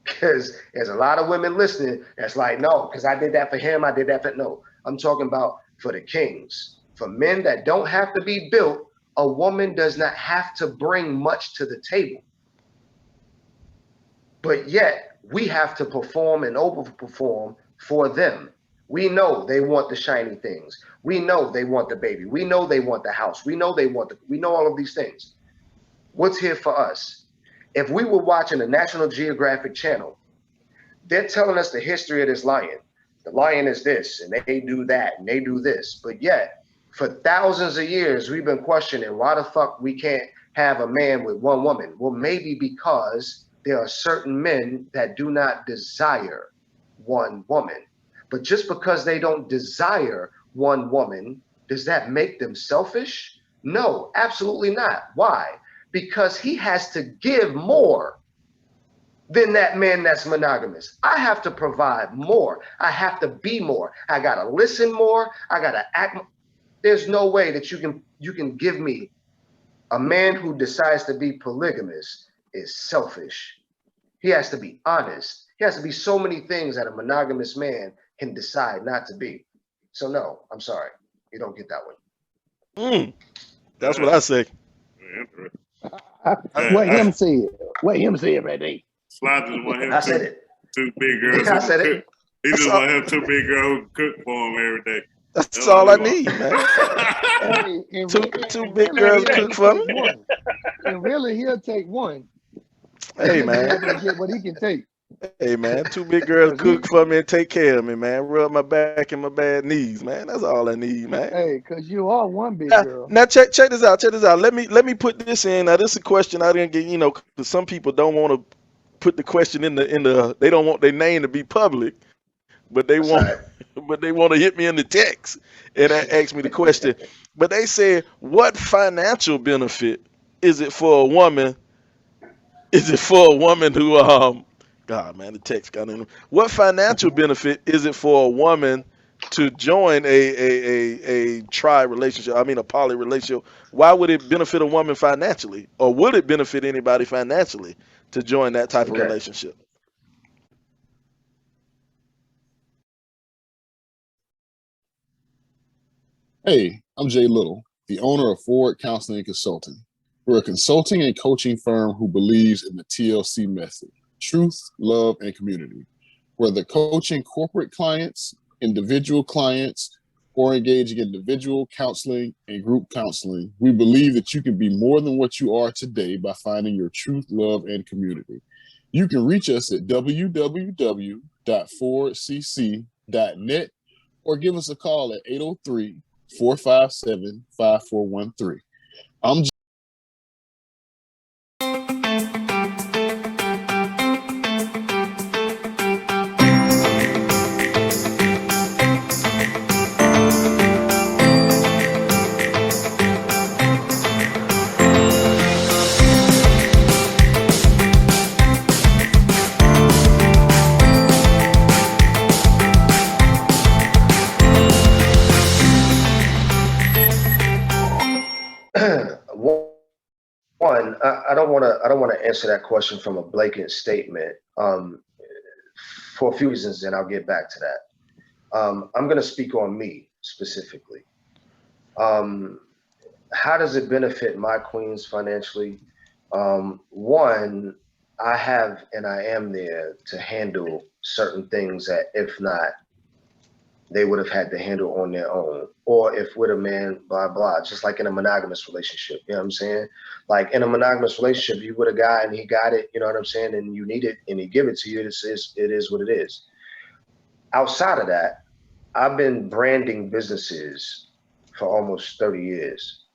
because there's a lot of women listening that's like, no, because I did that for him, I did that for, no. I'm talking about for the kings. For men that don't have to be built, a woman does not have to bring much to the table. But yet, we have to perform and overperform for them. We know they want the shiny things. We know they want the baby. We know they want the house. We know we know all of these things. What's here for us? If we were watching the National Geographic Channel, they're telling us the history of this lion. The lion is this, and they do that, and they do this. But yet, for thousands of years, we've been questioning why the fuck we can't have a man with one woman. Well, maybe because there are certain men that do not desire one woman. But just because they don't desire one woman, does that make them selfish? No, absolutely not. Why? Because he has to give more than that man that's monogamous. I have to provide more. I have to be more. I got to listen more. I got to act. There's no way that you can give me a man who decides to be polygamous is selfish. He has to be honest. He has to be so many things that a monogamous man can decide not to be. So no, I'm sorry. You don't get that one. That's what I say. What him said. What him said right there. Slide just want him I said it. two big girls I who said can it. cook. He just want him two big girls who cook for him every day. That's all I need, man. Hey, Two big girls cook for me. And really, he'll take one. Hey, He'll be man. able to get what he can take. Hey, man. Two big girls 'Cause he- cook for me and take care of me, man. Rub my back and my bad knees, man. That's all I need, man. Hey, because you are one big girl. Now check this out. Check this out. Let me put this in. Now this is a question I didn't get. Because some people don't want to put the question in the. They don't want their name to be public, but they That's want right. but they want to hit me in the text and ask me the question. But they said, what financial benefit is it for a woman? Is it for a woman who God, man, the text got in. What financial benefit is it for a woman to join a tri relationship? I mean, a poly relationship. Why would it benefit a woman financially, or would it benefit anybody financially to join that type of Okay. relationship? Hey, I'm Jay Little, the owner of Forward Counseling and Consulting. We're a consulting and coaching firm who believes in the TLC method: truth, love, and community. Whether coaching corporate clients, individual clients, or engaging individual counseling and group counseling, we believe that you can be more than what you are today by finding your truth, love, and community. You can reach us at www.forwardcc.net or give us a call at 803-457-5413. I'm One, I don't want to answer that question from a blanket statement, for a few reasons, and I'll get back to that. I'm going to speak on me specifically. Um, how does it benefit my queens financially? One, I have and I am there to handle certain things that, if not, they would have had to handle on their own. Or if with a man, blah, blah, just like in a monogamous relationship, you know what I'm saying? Like in a monogamous relationship, you with a guy and he got it, you know what I'm saying? And you need it and he give it to you, it is what it is. Outside of that, I've been branding businesses for almost 30 years.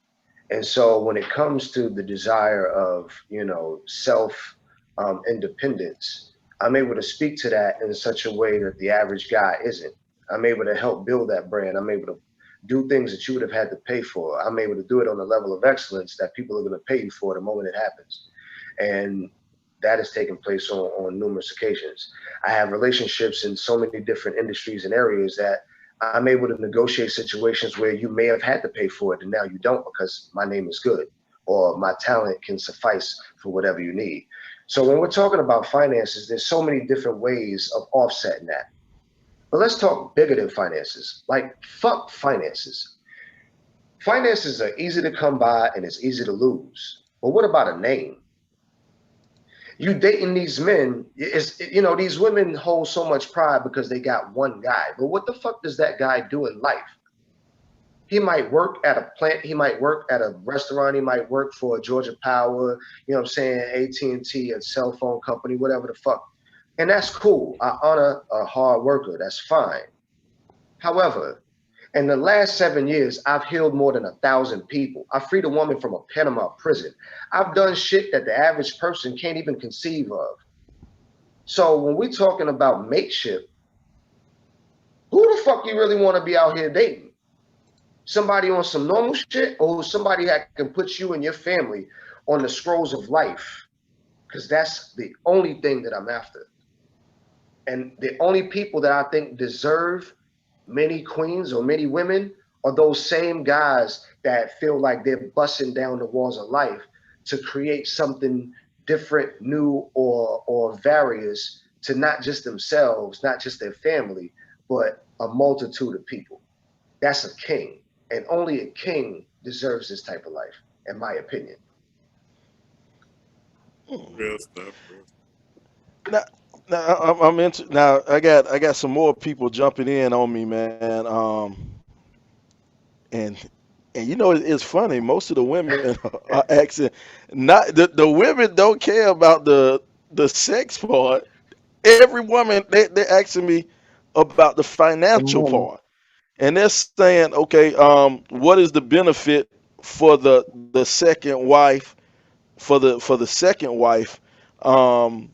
And so when it comes to the desire of, self independence, I'm able to speak to that in such a way that the average guy isn't. I'm able to help build that brand. I'm able to do things that you would have had to pay for. I'm able to do it on a level of excellence that people are going to pay you for the moment it happens. And that has taken place on numerous occasions. I have relationships in so many different industries and areas that I'm able to negotiate situations where you may have had to pay for it and now you don't because my name is good or my talent can suffice for whatever you need. So when we're talking about finances, there's so many different ways of offsetting that. But let's talk bigger than finances. Like, fuck finances. Finances are easy to come by and it's easy to lose. But what about a name? You dating these men, these women hold so much pride because they got one guy. But what the fuck does that guy do in life? He might work at a plant, he might work at a restaurant, he might work for Georgia Power, you know what I'm saying, AT&T, a cell phone company, whatever the fuck. And that's cool. I honor a hard worker. That's fine. However, in the last 7 years, I've healed more than 1,000 people. I freed a woman from a Panama prison. I've done shit that the average person can't even conceive of. So when we're talking about mateship, who the fuck you really want to be out here dating? Somebody on some normal shit, or somebody that can put you and your family on the scrolls of life? Because that's the only thing that I'm after. And the only people that I think deserve many queens or many women are those same guys that feel like they're busting down the walls of life to create something different, new, or various to not just themselves, not just their family, but a multitude of people. That's a king. And only a king deserves this type of life, in my opinion. Real stuff. I'm into now. I got some more people jumping in on me, man. And it's funny. Most of the women are asking. Not the women don't care about the sex part. Every woman they're asking me about the The financial money. part, and they're saying, okay, what is the benefit for the second wife? For the second wife, um,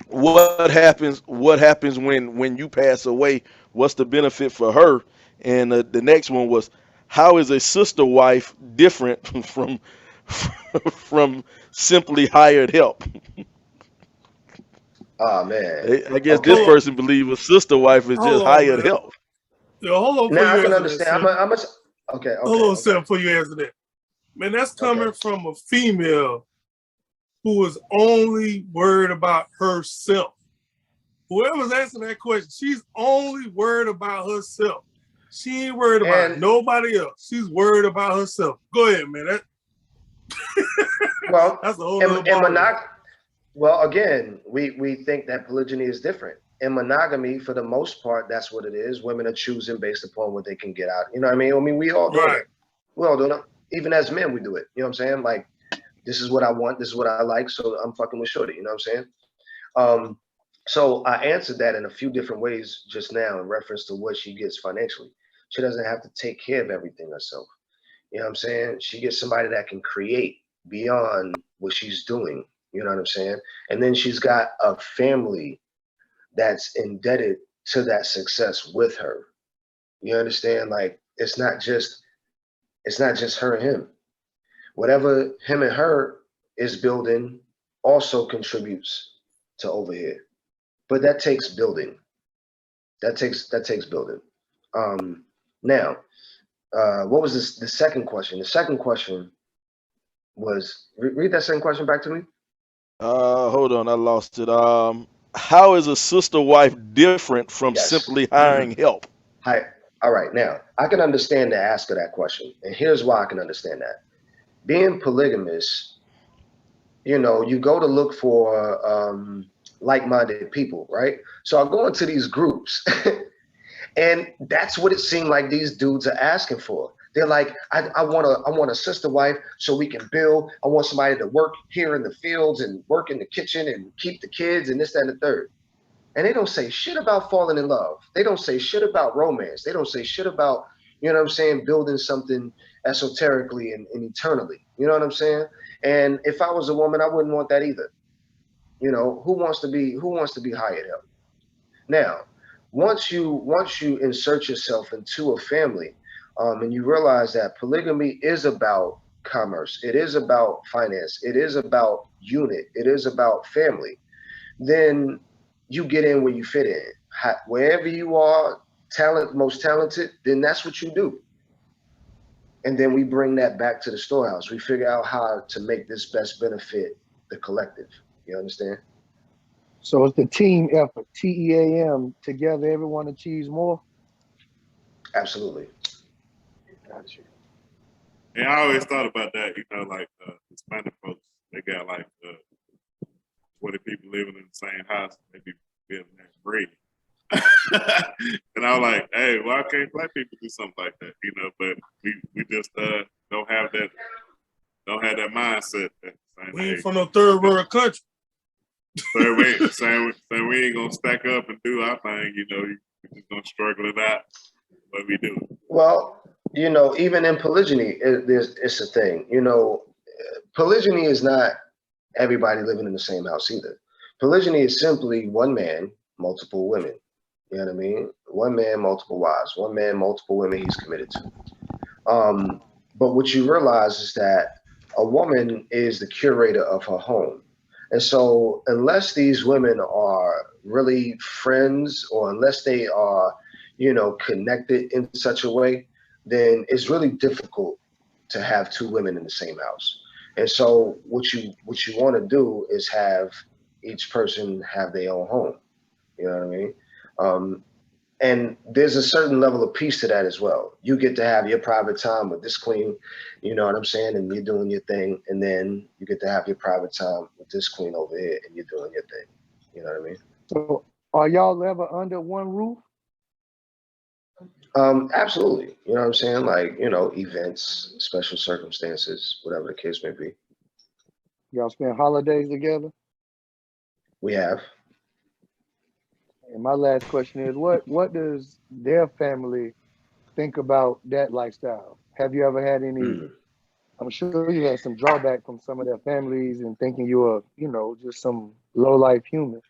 what happens when you pass away? What's the benefit for her? And the next one was, how is a sister wife different from simply hired help? Oh man. I guess this Okay. Hold on, person believes a sister wife is hold just on, hired man. help. Yo, hold on before Now I you can answer that, understand. Sam. Okay, Hold on, okay. Sam, before you answer that. Man, that's Okay. coming from a female who is only worried about herself. Whoever's answering that question, she's only worried about herself. She ain't worried about And nobody else. She's worried about herself. Go ahead, man. well, That's a whole in, nother in ball. well, again, we think that polygyny is different. In monogamy, for the most part, that's what it is. Women are choosing based upon what they can get out. You know what I mean? I mean, we all doing Right. it. We all doing it. Even as men, we do it. You know what I'm saying? Like, this is what I want. This is what I like. So I'm fucking with shorty. You know what I'm saying? Um, so I answered that in a few different ways just now in reference to what she gets financially. She doesn't have to take care of everything herself. You know what I'm saying? She gets somebody that can create beyond what she's doing. You know what I'm saying? And then she's got a family that's indebted to that success with her. You understand? Like it's not just her and him. Whatever him and her is building also contributes to over here. But that takes building. That takes building. Um, Now, what was this? The second question. The second question was read that second question back to me. Hold on, I lost it. How is a sister wife different from Yes. simply hiring help? Hi. All right. Now I can understand the ask of that question, and here's why I can understand that. Being polygamous, you go to look for like-minded people, right? So I go into these groups, and that's what it seemed like these dudes are asking for. They're like, I want a sister wife so we can build. I want somebody to work here in the fields and work in the kitchen and keep the kids and this, that, and the third. And they don't say shit about falling in love. They don't say shit about romance. They don't say shit about, you know what I'm saying, building something esoterically and eternally. You know what I'm saying? And if I was a woman, I wouldn't want that either. Who wants to be hired help? Now, once you insert yourself into a family, and you realize that polygamy is about commerce, it is about finance, it is about unit, it is about family, then you get in where you fit in. Wherever you are, most talented, then that's what you do. And then we bring that back to the storehouse. We figure out how to make this best benefit the collective. You understand? So it's the team effort, TEAM. Together, everyone achieves more. Absolutely. Gotcha. And I always thought about that, like Hispanic folks, they got like 40 people living in the same house, they be building that bread. And I was like, hey, why can't black people do something like that? But we just don't have that mindset. We ain't from no third world country. So we ain't gonna stack up and do our thing. We just gonna struggle it out. What we do. Well, even in polygyny, it's a thing. Polygyny is not everybody living in the same house either. Polygyny is simply one man, multiple women. You know what I mean? One man, multiple wives. One man, multiple women he's committed to. But what you realize is that a woman is the curator of her home. And so, unless these women are really friends or unless they are, connected in such a way, then it's really difficult to have two women in the same house. And so, what you want to do is have each person have their own home. You know what I mean? Um, and there's a certain level of peace to that as well. You get to have your private time with this queen, you know what I'm saying, and you're doing your thing, and then you get to have your private time with this queen over here, and you're doing your thing. You know what I mean? So are y'all ever under one roof? Absolutely. You know what I'm saying? Like, events, special circumstances, whatever the case may be. Y'all spend holidays together? We have. And my last question is, what does their family think about that lifestyle? Have you ever had any? Mm. I'm sure you had some drawback from some of their families and thinking you were, just some low life human.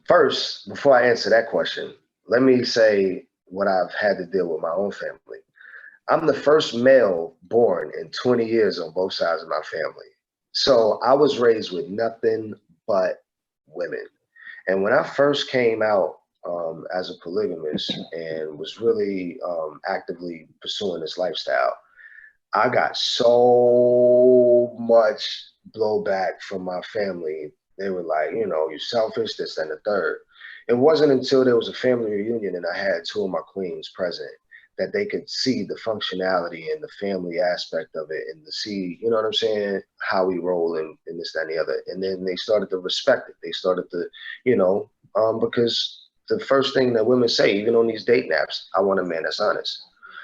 First, before I answer that question, let me say what I've had to deal with my own family. I'm the first male born in 20 years on both sides of my family. So I was raised with nothing but women. And when I first came out as a polygamist and was really actively pursuing this lifestyle, I got so much blowback from my family. They were like, you're selfish, this and the third. it wasn't until there was a family reunion and I had two of my queens present that they could see the functionality and the family aspect of it and to see, you know what I'm saying, how we roll and this, that, and the other. And then they started to respect it. They started to, you know, because the first thing that women say, even on these dating apps, I want a man that's honest.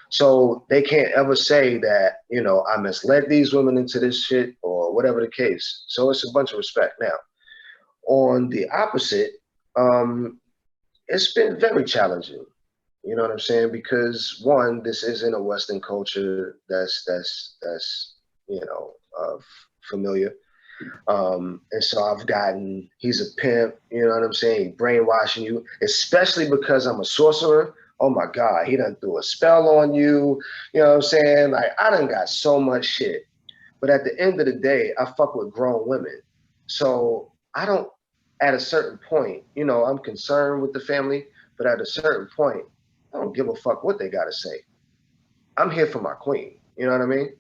So they can't ever say that, you know, I misled these women into this shit or whatever the case. So it's a bunch of respect. Now, on the opposite, it's been very challenging. You know what I'm saying? Because one, this isn't a Western culture that's you know familiar. And so I've gotten, he's a pimp, you know what I'm saying? He brainwashing you, especially because I'm a sorcerer. Oh my God, he done threw a spell on you. You know what I'm saying? Like, I done got so much shit. But at the end of the day, I fuck with grown women. So I don't, at a certain point, you know, I'm concerned with the family, but at a certain point, I don't give a fuck what they gotta say. I'm here for my queen. You know what I mean?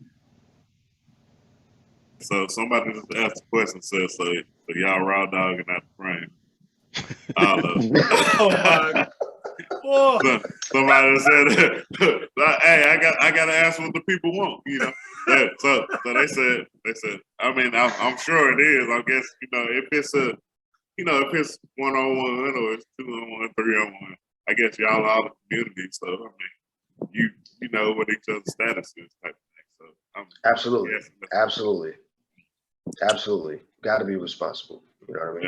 So somebody just asked a question, says, so y'all raw dog and not the frame. All of it. Oh my. Oh. So, somebody said, hey, I gotta ask what the people want, you know. So they said, I mean, I'm sure it is. I guess, you know, if it's if it's 1-on-1 or it's 2-on-1, 3-on-1, I guess y'all are the community. So I mean, you know what each other's status is type of thing. So absolutely, absolutely, got to be responsible. You know what I mean?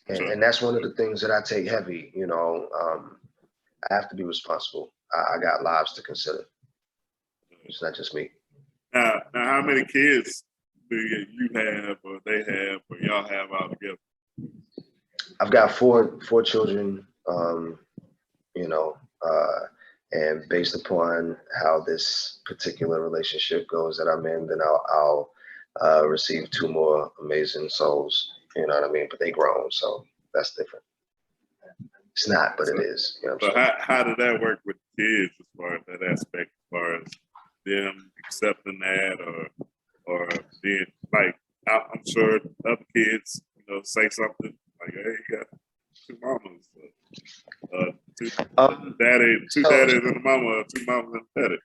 Yeah. And that's one of the things that I take heavy. You know, I have to be responsible. I got lives to consider. It's not just me. Now, how many kids do you have, or they have, or y'all have all together? I've got four children. You know, and based upon how this particular relationship goes that I'm in, then I'll receive 2 more amazing souls. You know what I mean? But they grown, so that's different. It's not, but it is. You know what I'm saying? How did that work with kids as far as that aspect, as far as them accepting that, or being like, I'm sure other kids, you know, say something like, "Hey, you got 2 mamas, two daddies and a mama, 2 mamas and a daddy."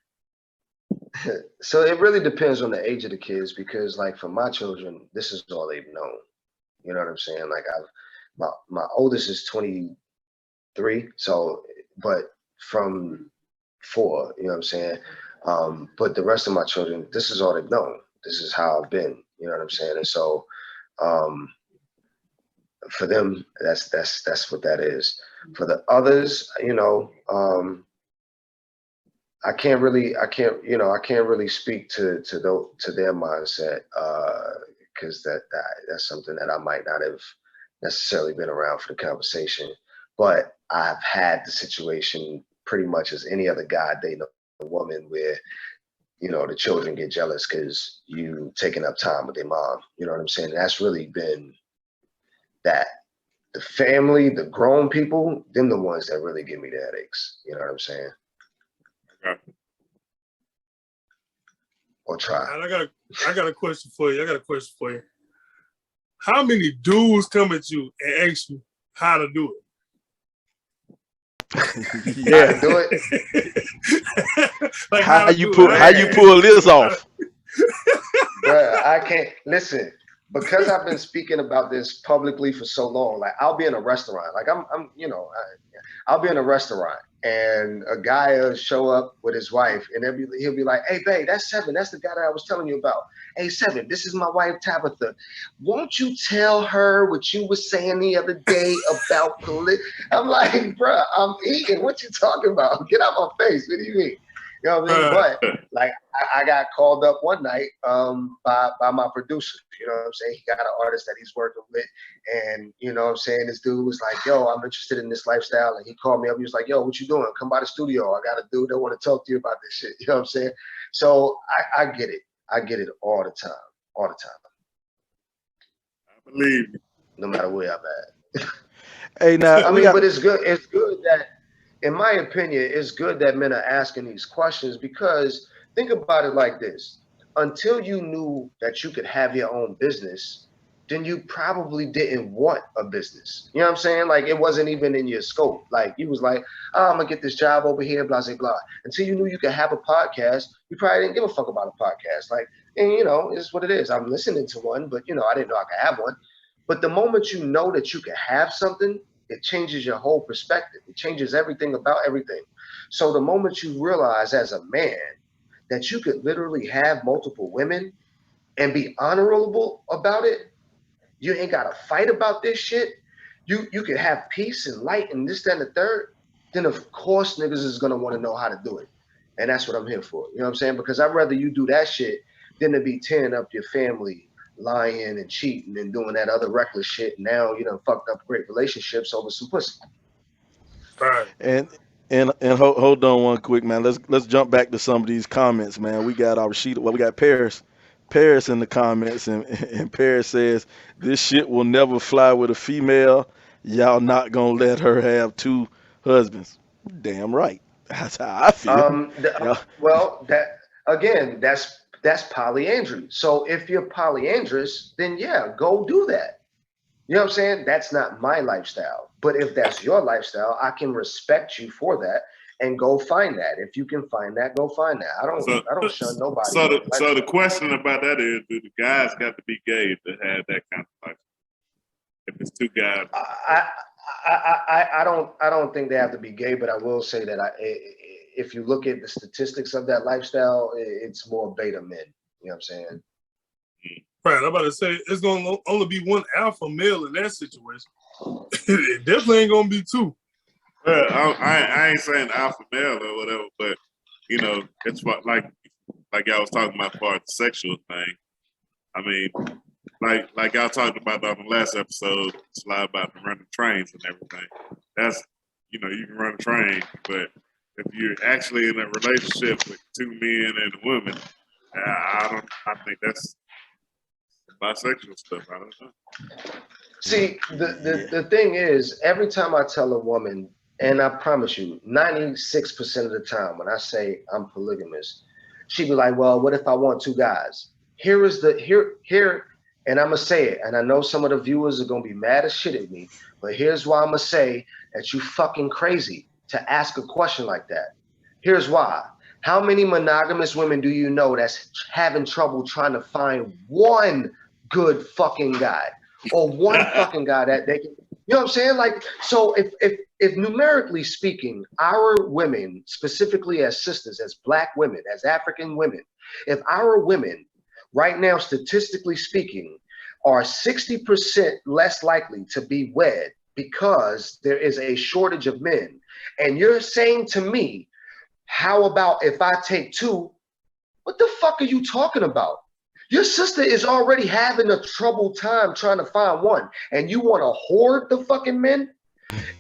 So it really depends on the age of the kids, because like for my children, this is all they've known. You know what I'm saying? Like my oldest is 23, so but from 4, you know what I'm saying? But the rest of my children, this is all they've known. This is how I've been, you know what I'm saying? And so for them, that's what that is. For the others, you know, I can't really speak to their mindset, because that's something that I might not have necessarily been around for the conversation. But I've had the situation pretty much as any other guy dating a woman where, you know, the children get jealous because you taking up time with their mom. You know what I'm saying? That's really been that. The family, the grown people, them the ones that really give me the headaches. You know what I'm saying? Okay. Or try. And I got a question for you. How many dudes come at you and ask you how to do it? Yeah. How to do it? Like how you pull this off? Bruh, I can't listen. Because I've been speaking about this publicly for so long, like I'll be in a restaurant, like I'm you know, I'll be in a restaurant and a guy will show up with his wife and he'll be like, "Hey, babe, that's Seven. That's the guy that I was telling you about. Hey, Seven, this is my wife, Tabitha. Won't you tell her what you were saying the other day about I'm like, bruh, I'm eating. What you talking about? Get out my face. What do you mean? You know what I mean? But like I got called up one night by my producer. You know what I'm saying? He got an artist that he's working with. And you know what I'm saying? This dude was like, "Yo, I'm interested in this lifestyle." And he called me up. He was like, "Yo, what you doing? Come by the studio. I got a dude that want to talk to you about this shit." You know what I'm saying? So I get it. I get it all the time. All the time. I believe you. No matter where I'm at. Hey, now I mean, but it's good. It's good that, in my opinion, it's good that men are asking these questions, because think about it like this. Until you knew that you could have your own business, then you probably didn't want a business. You know what I'm saying? Like it wasn't even in your scope. Like you was like, oh, I'm gonna get this job over here, blah blah blah. Until you knew you could have a podcast, you probably didn't give a fuck about a podcast. Like, and you know, it's what it is. I'm listening to one, but you know, I didn't know I could have one. But the moment you know that you can have something, it changes your whole perspective. It changes everything about everything. So the moment you realize as a man that you could literally have multiple women and be honorable about it, you ain't got to fight about this shit. You can have peace and light and this, that, and the third. Then of course niggas is gonna want to know how to do it, and that's what I'm here for. You know what I'm saying? Because I'd rather you do that shit than to be tearing up your family, lying and cheating and doing that other reckless shit. Now you done fucked up great relationships over some pussy. Right. And hold on one quick, man. Let's jump back to some of these comments, man. We got our sheet. Well, we got Paris in the comments, and Paris says this shit will never fly with a female. Y'all not gonna let her have two husbands. Damn right. That's how I feel. Yeah. Well, that again, that's polyandry. So if you're polyandrous, then yeah, go do that. You know what I'm saying? That's not my lifestyle. But if that's your lifestyle, I can respect you for that and go find that. If you can find that, go find that. I don't shun nobody. So the question about that is, do the guys got to be gay to have that kind of lifestyle? If it's two guys, I don't think they have to be gay, but I will say that if you look at the statistics of that lifestyle, it's more beta men. You know what I'm saying? Right. I'm about to say it's gonna only be one alpha male in that situation. It definitely ain't gonna be two. well, I ain't saying alpha male or whatever, but you know, it's what like y'all was talking about part of the sexual thing. I mean, like y'all talked about on the last episode, it's a lot about running trains and everything. That's, you know, you can run a train, but if you're actually in a relationship with two men and a woman, I think that's bisexual stuff. I don't know. See, the thing is, every time I tell a woman, and I promise you, 96% of the time when I say I'm polygamous, she be like, well, what if I want two guys? Here, and I'm gonna say it, and I know some of the viewers are gonna be mad as shit at me, but here's why I'm gonna say that you fucking crazy to ask a question like that. Here's why. How many monogamous women do you know that's having trouble trying to find one good fucking guy or one fucking guy that they can, you know what I'm saying? Like, so if numerically speaking, our women, specifically as sisters, as Black women, as African women, if our women right now, statistically speaking, are 60% less likely to be wed because there is a shortage of men, and you're saying to me, how about if I take two? What the fuck are you talking about? Your sister is already having a troubled time trying to find one, and you want to hoard the fucking men?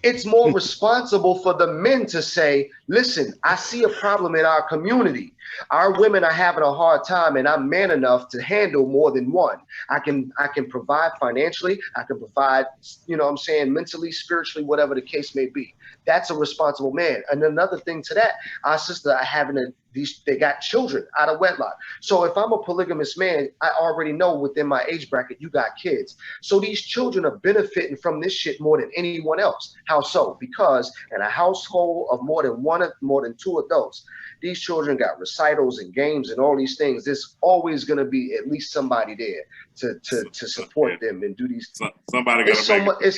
It's more responsible for the men to say, listen, I see a problem in our community. Our women are having a hard time, and I'm man enough to handle more than one. I can provide financially. I can provide, you know what I'm saying, mentally, spiritually, whatever the case may be. That's a responsible man. And another thing to that, our sister are having they got children out of wedlock. So if I'm a polygamous man, I already know within my age bracket, you got kids. So these children are benefiting from this shit more than anyone else. How so? Because in a household of more than two adults, these children got recitals and games and all these things. There's always going to be at least somebody there to support them and do these. Somebody got to make it.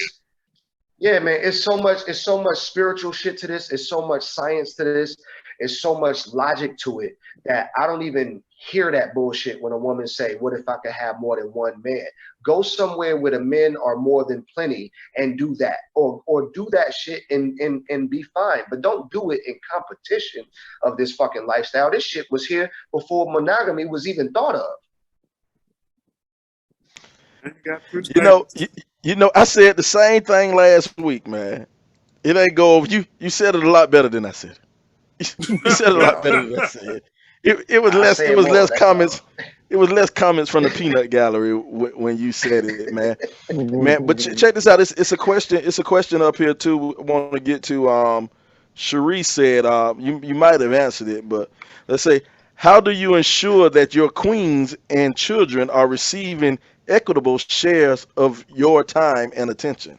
Yeah, man, it's so much spiritual shit to this. It's so much science to this. It's so much logic to it that I don't even hear that bullshit when a woman say, what if I could have more than one man? Go somewhere where the men are more than plenty and do that, or do that shit and be fine. But don't do it in competition of this fucking lifestyle. This shit was here before monogamy was even thought of. You know, I said the same thing last week, man. It ain't go over. You said it a lot better than I said it. You said it a lot better than I said. It was less comments. It was less comments from the peanut gallery when you said it, man. Man, but check this out. It's a question. It's a question up here too. I want to get to. Cherie said, you might have answered it, but let's say, how do you ensure that your queens and children are receiving equitable shares of your time and attention.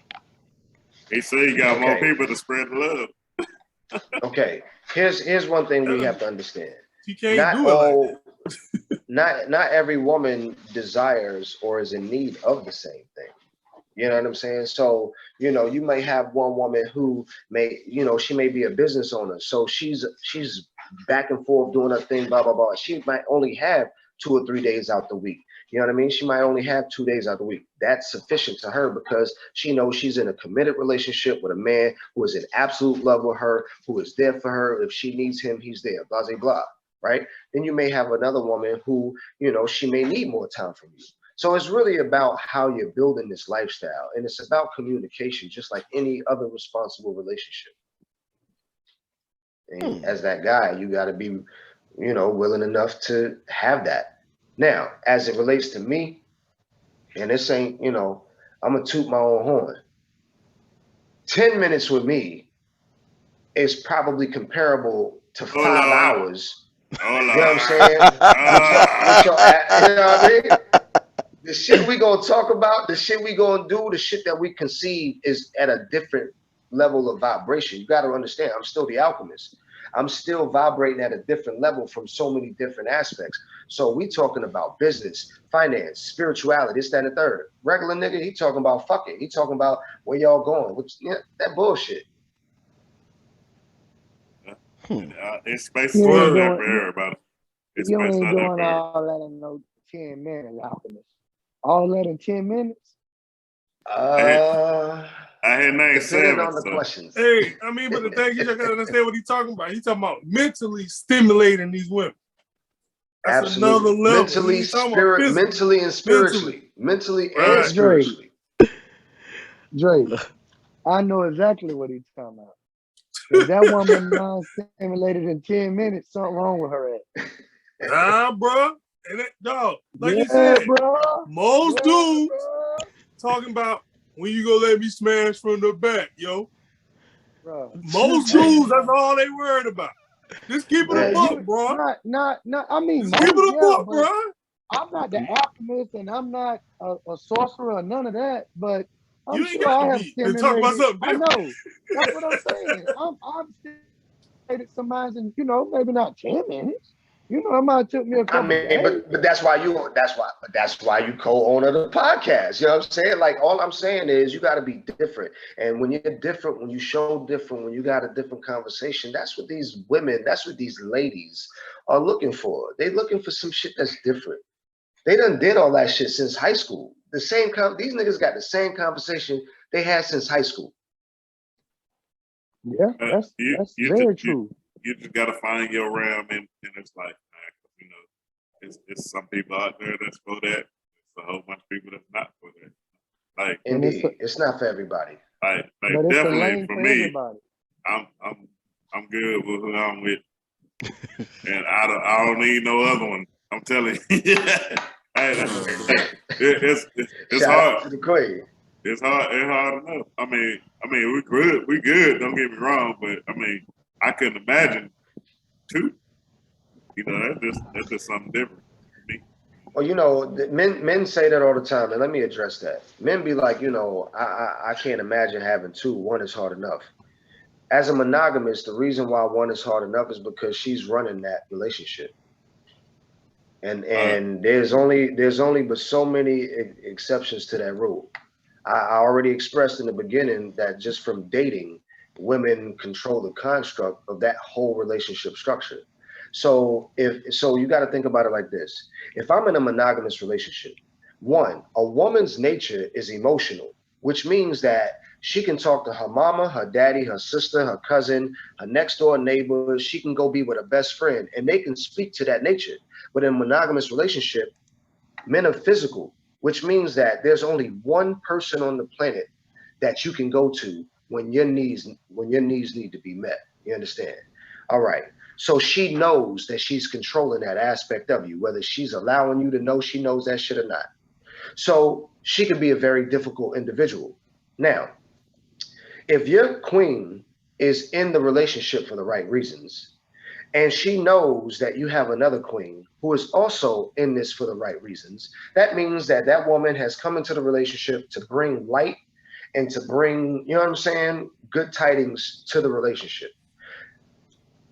He said you got more Okay. people to spread the love. Okay. Here's one thing we have to understand. She can't Not do it all, like not every woman desires or is in need of the same thing. You know what I'm saying? So, you may have one woman who may, she may be a business owner. So she's back and forth doing her thing, blah, blah, blah. She might only have 2 or 3 days out the week. You know what I mean? She might only have 2 days out the week. That's sufficient to her because she knows she's in a committed relationship with a man who is in absolute love with her, who is there for her. If she needs him, he's there, blah, blah, blah, right? Then you may have another woman who, she may need more time from you. So it's really about how you're building this lifestyle, and it's about communication, just like any other responsible relationship. And as that guy, you got to be, willing enough to have that. Now, as it relates to me, and this ain't, I'm gonna toot my own horn. 10 minutes with me is probably comparable to 5 hours. Hold You know what I'm on. saying? With your, you know what I mean? The shit we gonna talk about, the shit we gonna do, the shit that we conceive is at a different level of vibration. You got to understand, I'm still the alchemist. I'm still vibrating at a different level from so many different aspects. So we talking about business, finance, spirituality, this, that, and the third. Regular nigga, he talking about fuck it. He talking about where y'all going, which that bullshit. It's space You out ain't there doing for you, everybody. It's you space ain't out there doing for everybody. all that in no 10 minutes, alchemist. All that in 10 minutes? Uh, I had name depending 7, on the so questions. Hey, I mean, but the thing is, you gotta understand what he's talking about. He's talking about mentally stimulating these women. That's Absolutely. another level. Mentally, He's talking about physically. mentally and spiritually. Mentally and Right. spiritually. Drake, I know exactly what he's talking about. If that woman non-stimulated in 10 minutes, something wrong with her ass. Nah, bro. And it, dog, like you Yeah, said, bro. most Yeah, dudes bro. talking about when you gonna let me smash from the back, yo. Bro. Most dudes, that's all they worried about. Just keep it Yeah, a buck, bro. Not. I mean, Just keep it a yeah, buck, but bro. I'm not the alchemist and I'm not a sorcerer or none of that, but I'm You ain't sure got I to have be. We're talking about stimulated. something I different. know. That's what I'm saying. I'm stimulated some minds in, maybe not 10 minutes. It might have took me a I couple mean, days. but that's why you co-owner the podcast. You know what I'm saying? Like all I'm saying is you got to be different. And when you're different, when you show different, when you got a different conversation, that's what these women, that's what these ladies are looking for. They looking for some shit that's different. They done did all that shit since high school. These niggas got the same conversation they had since high school. Yeah, that's very true. You just gotta find your realm, and it's like, it's some people out there that's for that. It's a whole bunch of people that's not for that. Like, Indeed, it's not for everybody. like But it's a definitely lane for for me, everybody. I'm good with who I'm with, and I don't need no other one. I'm telling you, it's Shout out hard. to the queen. It's hard enough. I mean, we good. Don't get me wrong, but I mean, I couldn't imagine two. That's just something different for me. Well, men say that all the time, and let me address that. Men be like, I can't imagine having two. One is hard enough. As a monogamist, the reason why one is hard enough is because she's running that relationship, and there's only but so many exceptions to that rule. I already expressed in the beginning that just from dating, women control the construct of that whole relationship structure. So you got to think about it like this. If I'm in a monogamous relationship, a woman's nature is emotional, which means that she can talk to her mama, her daddy, her sister, her cousin, her next door neighbor. She can go be with a best friend and they can speak to that nature. But in a monogamous relationship, men are physical, which means that there's only one person on the planet that you can go to when your needs need to be met. You understand? All right. So she knows that she's controlling that aspect of you, whether she's allowing you to know she knows that shit or not. So she can be a very difficult individual. Now, if your queen is in the relationship for the right reasons, and she knows that you have another queen who is also in this for the right reasons, that means that that woman has come into the relationship to bring light and to bring, you know what I'm saying, good tidings to the relationship.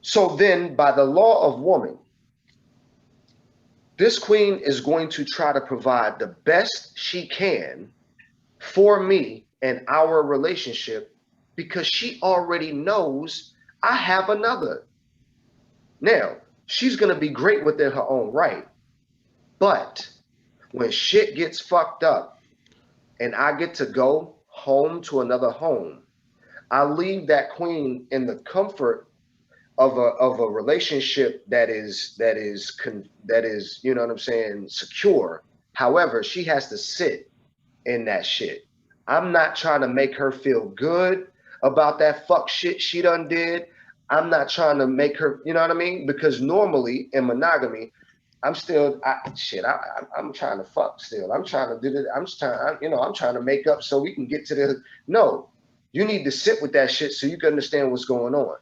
So then, by the law of woman, this queen is going to try to provide the best she can for me and our relationship because she already knows I have another. Now, she's going to be great within her own right. But when shit gets fucked up and I get to go home to another home, I leave that queen in the comfort of a relationship that is you know what I'm saying, secure. However, she has to sit in that shit. I'm not trying to make her feel good about that fuck shit she done did. I'm not trying to make her, you know what I mean? Because normally in monogamy, I'm still I'm trying to fuck still. I'm trying to do it. I'm just trying, you know, I'm trying to make up so we can get to the no. You need to sit with that shit so you can understand what's going on.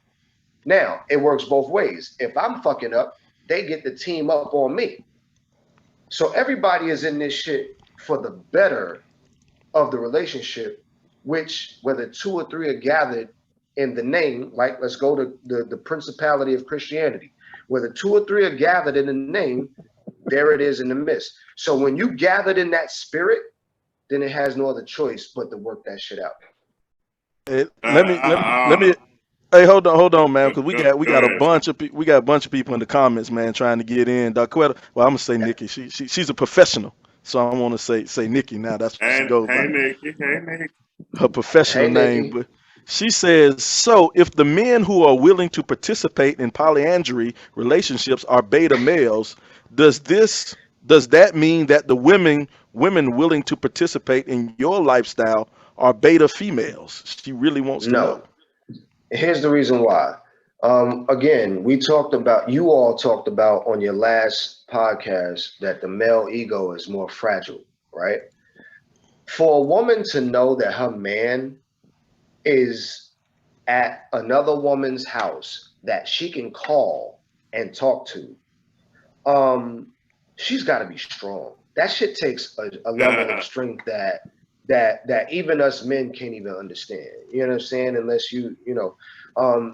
Now, it works both ways. If I'm fucking up, they get to team up on me. So everybody is in this shit for the better of the relationship, which whether two or three are gathered in the name, like let's go to the principality of Christianity, whether two or three are gathered in the name, there it is in the midst. So when you gathered in that spirit, then it has no other choice but to work that shit out. Hey, I let don't me. know. Hey, hold on, man, because we Go got a ahead. bunch of we got a bunch of people in the comments, man, trying to get in. Daquetta, well, I'm gonna say Nikki. She's a professional, so I want to say Nikki now. That's what she And goes hey, by, Nikki. Hey, Nikki. her professional Hey, name. Nikki. But she says, so if the men who are willing to participate in polyandry relationships are beta males, does this does that mean that the women willing to participate in your lifestyle are beta females? She really wants to know. No. Here's the reason why. Again, you all talked about on your last podcast that the male ego is more fragile, right? For a woman to know that her man is at another woman's house that she can call and talk to, um, she's got to be strong. That shit takes a level of strength that even us men can't even understand. You know what I'm saying? Unless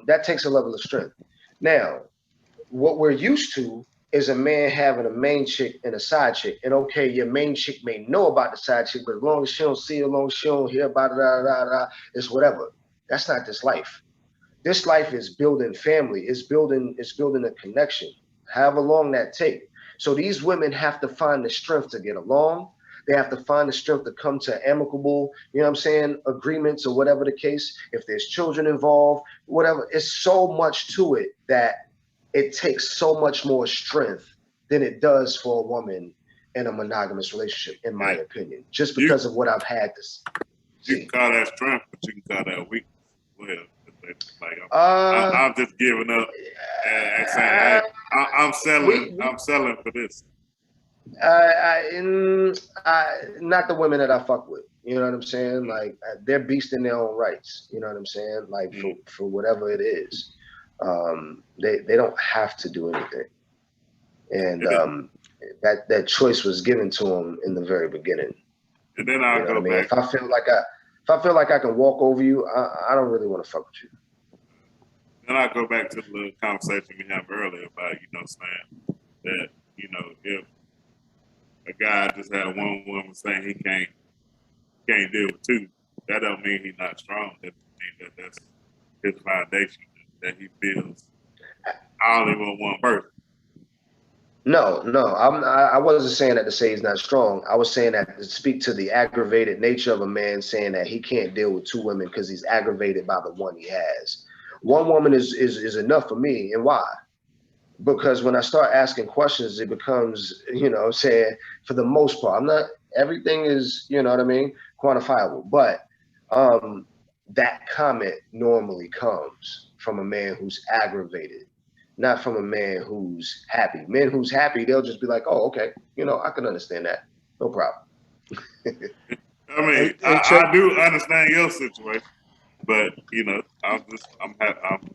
that takes a level of strength. Now, what we're used to is a man having a main chick and a side chick. And okay, your main chick may know about the side chick, but as long as she don't see it, as long as she don't hear about it, it's whatever. That's not this life. This life is building family. It's building a connection, however long that take. So these women have to find the strength to get along. They have to find the strength to come to amicable, you know what I'm saying, agreements or whatever the case. If there's children involved, whatever. It's so much to it that it takes so much more strength than it does for a woman in a monogamous relationship, in my Yeah. opinion, just You because of what I've had to you can see. call that strength, but you can call that weakness. Well, like Uh, I'm just giving up and saying, uh, hey, I'm selling. we I'm selling for this. not the women that I fuck with. You know what I'm saying? Like they're beasts in their own rights. You know what I'm saying? Like Mm. for whatever it is, they don't have to do anything, and And then, that choice was given to them in the very beginning. and then You I'll know what I go mean? back. If I feel like I can walk over you, I don't really want to fuck with you. Then I go back to the conversation we had earlier about saying that if a guy just had one woman saying he can't deal with two, that don't mean he's not strong. That means that's his foundation that he feels. I only want one person. No, I wasn't saying that to say he's not strong. I was saying that to speak to the aggravated nature of a man saying that he can't deal with two women because he's aggravated by the one he has. One woman is enough for me, and why? Because when I start asking questions, it becomes, saying for the most part, I'm not everything is, you know what I mean, quantifiable. But that comment normally comes from a man who's aggravated, not from a man who's happy. Men who's happy, they'll just be like, oh, okay, I can understand that. No problem. I mean, Hey, Chuck. I do understand your situation. but you know, I'm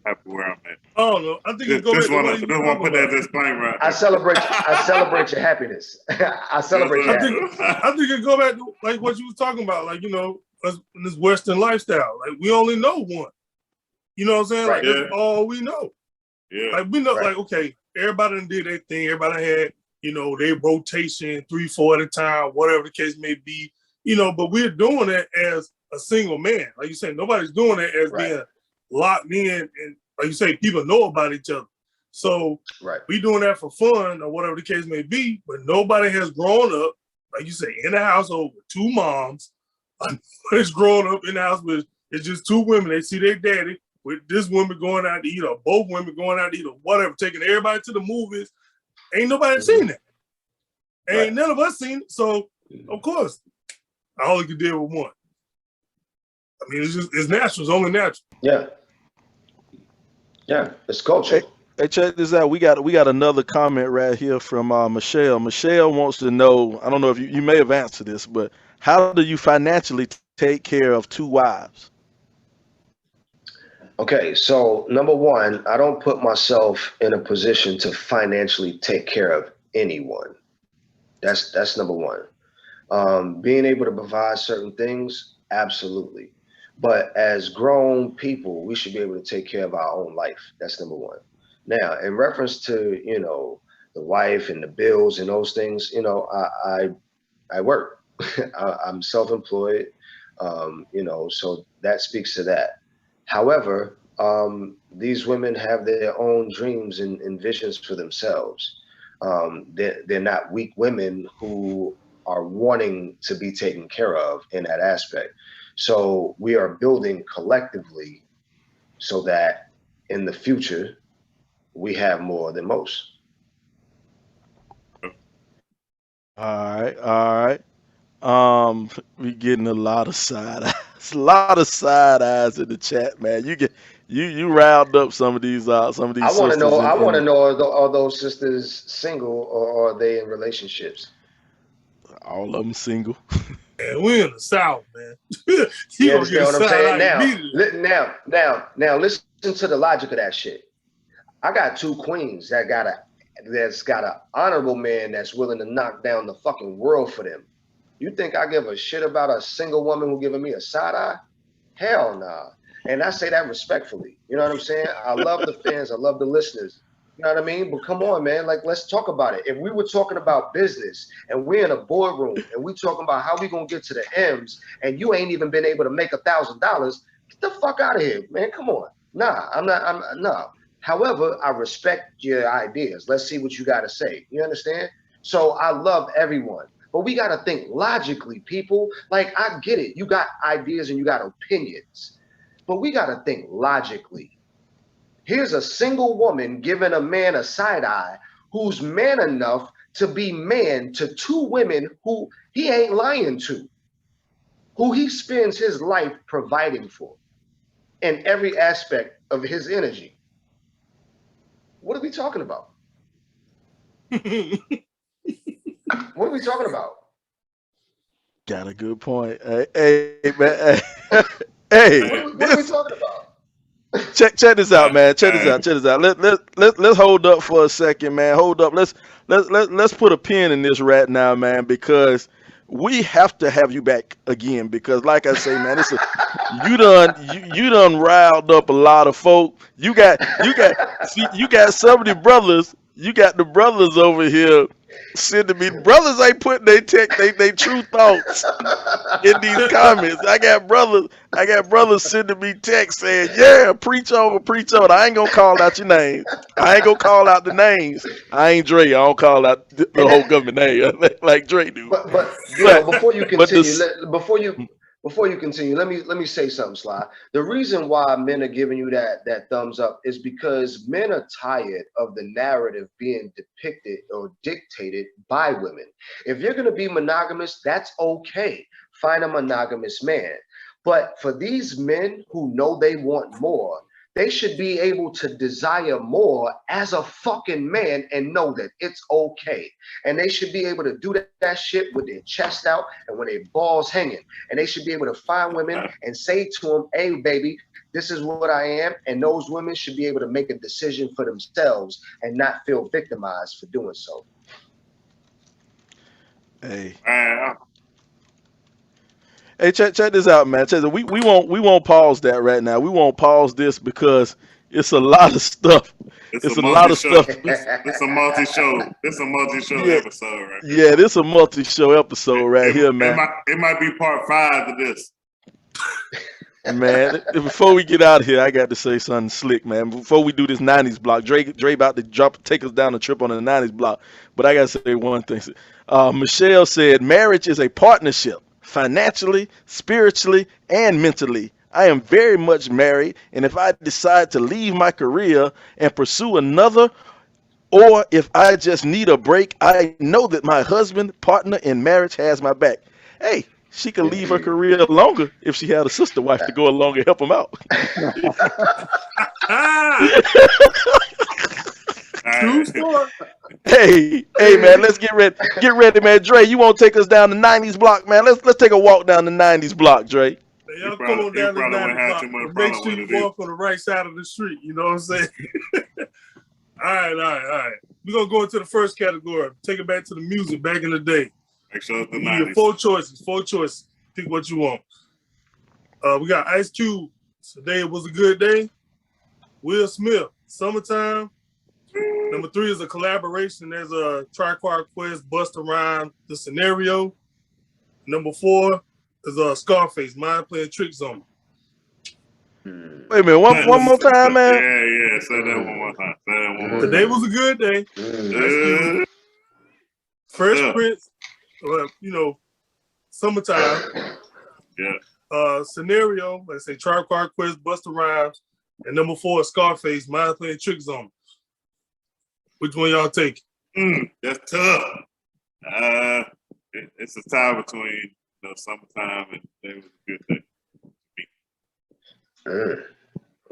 happy where I'm at. I don't know. I think it go back to what you Just want to talking put that about. disclaimer out I there. celebrate your happiness. I celebrate your I think happiness. I think it go back to like what you was talking about, like you know, us in this Western lifestyle. Like we only know one. You know what I'm saying? Right. Like that's all we know. Yeah. Like we know, Right. like okay, everybody done did their thing. Everybody had, you know, their rotation 3-4 at a time, whatever the case may be. You know, but we're doing that as a single man. Like you said, nobody's doing it as Right. being locked in, and like you say, people know about each other. So Right. we doing that for fun or whatever the case may be. But nobody has grown up, like you say, in a household with two moms. It's grown up in the house with it's just two women. They see their daddy with this woman going out to eat, or both women going out to eat, or whatever, taking everybody to the movies. Ain't nobody seen that. Ain't none of us seen it. So, of course, I only could deal with one. I mean, it's natural. It's only natural. Yeah. Yeah. It's culture. Hey, check this out. We got another comment right here from Michelle. Michelle wants to know. I don't know if you may have answered this, but how do you financially take care of two wives? Okay, so number one, I don't put myself in a position to financially take care of anyone. That's number one. Being able to provide certain things, absolutely. But as grown people, we should be able to take care of our own life. That's number one. Now, in reference to, you know, the wife and the bills and those things, you know, I work. I'm self-employed, you know, so that speaks to that. However, these women have their own dreams and visions for themselves. They're not weak women who are wanting to be taken care of in that aspect. So we are building collectively so that in the future we have more than most. All right, all right. We getting a lot of side eyes, a lot of side eyes in the chat, man. You riled up some of these I want to sisters know. I want to in know: are those sisters single or are they in relationships? all of them single. And we in the South, man. You You gonna get understand a what I'm side saying? eye immediately. Now, listen to the logic of that shit. I got two queens that's got an honorable man that's willing to knock down the fucking world for them. You think I give a shit about a single woman who giving me a side eye? Hell nah. And I say that respectfully. You know what I'm saying? I love the fans. I love the listeners. You know what I mean? But come on, man. Like, let's talk about it. If we were talking about business and we're in a boardroom and we talking about how we gonna get to the M's and you ain't even been able to make $1,000, get the fuck out of here, man. Come on. Nah, I'm not. No. However, I respect your ideas. Let's see what you got to say. You understand? So I love everyone. But we got to think logically, people. Like, I get it. You got ideas and you got opinions. But we got to think logically. Here's a single woman giving a man a side eye who's man enough to be man to two women who he ain't lying to, who he spends his life providing for in every aspect of his energy. What are we talking about? What are we talking about? Got a good point. Hey man. Hey, What are we talking about? check this out, man. Check this Hey, out. Check this out. Let's hold up for a second, man. Hold up. Let's put a pin in this right now, man, because we have to have you back again. Because like I say, man, you done riled up a lot of folk. You got some of the brothers. You got the brothers over here sending me. Brothers ain't putting they true thoughts in these comments. I got brothers sending me texts saying, "Yeah, preach on, preach on." I ain't gonna call out your name. I ain't gonna call out the names. I ain't Dre. I don't call out the And whole that, government name like Dre do. but you know, But before you but continue, this before you continue, let me say something, Sly. The reason why men are giving you that thumbs up is because men are tired of the narrative being depicted or dictated by women. If you're gonna be monogamous, that's okay. Find a monogamous man. But for these men who know they want more, they should be able to desire more as a fucking man and know that it's okay. And they should be able to do that shit with their chest out and with their balls hanging. And they should be able to find women and say to them, hey, baby, this is what I am. And those women should be able to make a decision for themselves and not feel victimized for doing so. Hey. Hey, check this out, man. We won't pause that right now. We won't pause this because it's a lot of stuff. It's a lot of stuff. It's a multi-show. It's a multi-show episode, right? Yeah, this is a multi-show episode right here, man. It might be part 5 of this. Man, before we get out of here, I got to say something slick, man. Before we do this 90s block, Dre about to take us down the trip on the 90s block. But I got to say one thing. Michelle said, marriage is a partnership. Financially, spiritually, and mentally. I am very much married, and if I decide to leave my career and pursue another, or if I just need a break, I know that my husband, partner in marriage has my back. Hey, she could leave her career longer if she had a sister wife to go along and help him out. True story. Hey, man, let's get ready, man. Dre, you won't take us down the 90s block, man. Let's take a walk down the 90s block, Dre. Y'all come on down the 90s block. Make sure you walk on the right side of the street. You know what I'm saying? All right. We're going to go into the first category. Take it back to the music back in the day. Make sure it's the 90s. 4 choices. Pick what you want. We got Ice Cube. Today was a good day. Will Smith. Summertime. Number 3 is a collaboration. There's a Tribe Quest, Busta Rhymes, The Scenario. Number 4 is Scarface, Mind Playing Tricks on Me. Wait a minute, one more time, man. Yeah, say that one more time. Today was a good day. Fresh Prince, Summertime. Yeah. Scenario, let's say Tribe Quest, Busta Rhymes. And number 4 is Scarface, Mind Playing Tricks on Me. Which one y'all take? That's tough. It's a tie between Summertime and Today was a good day.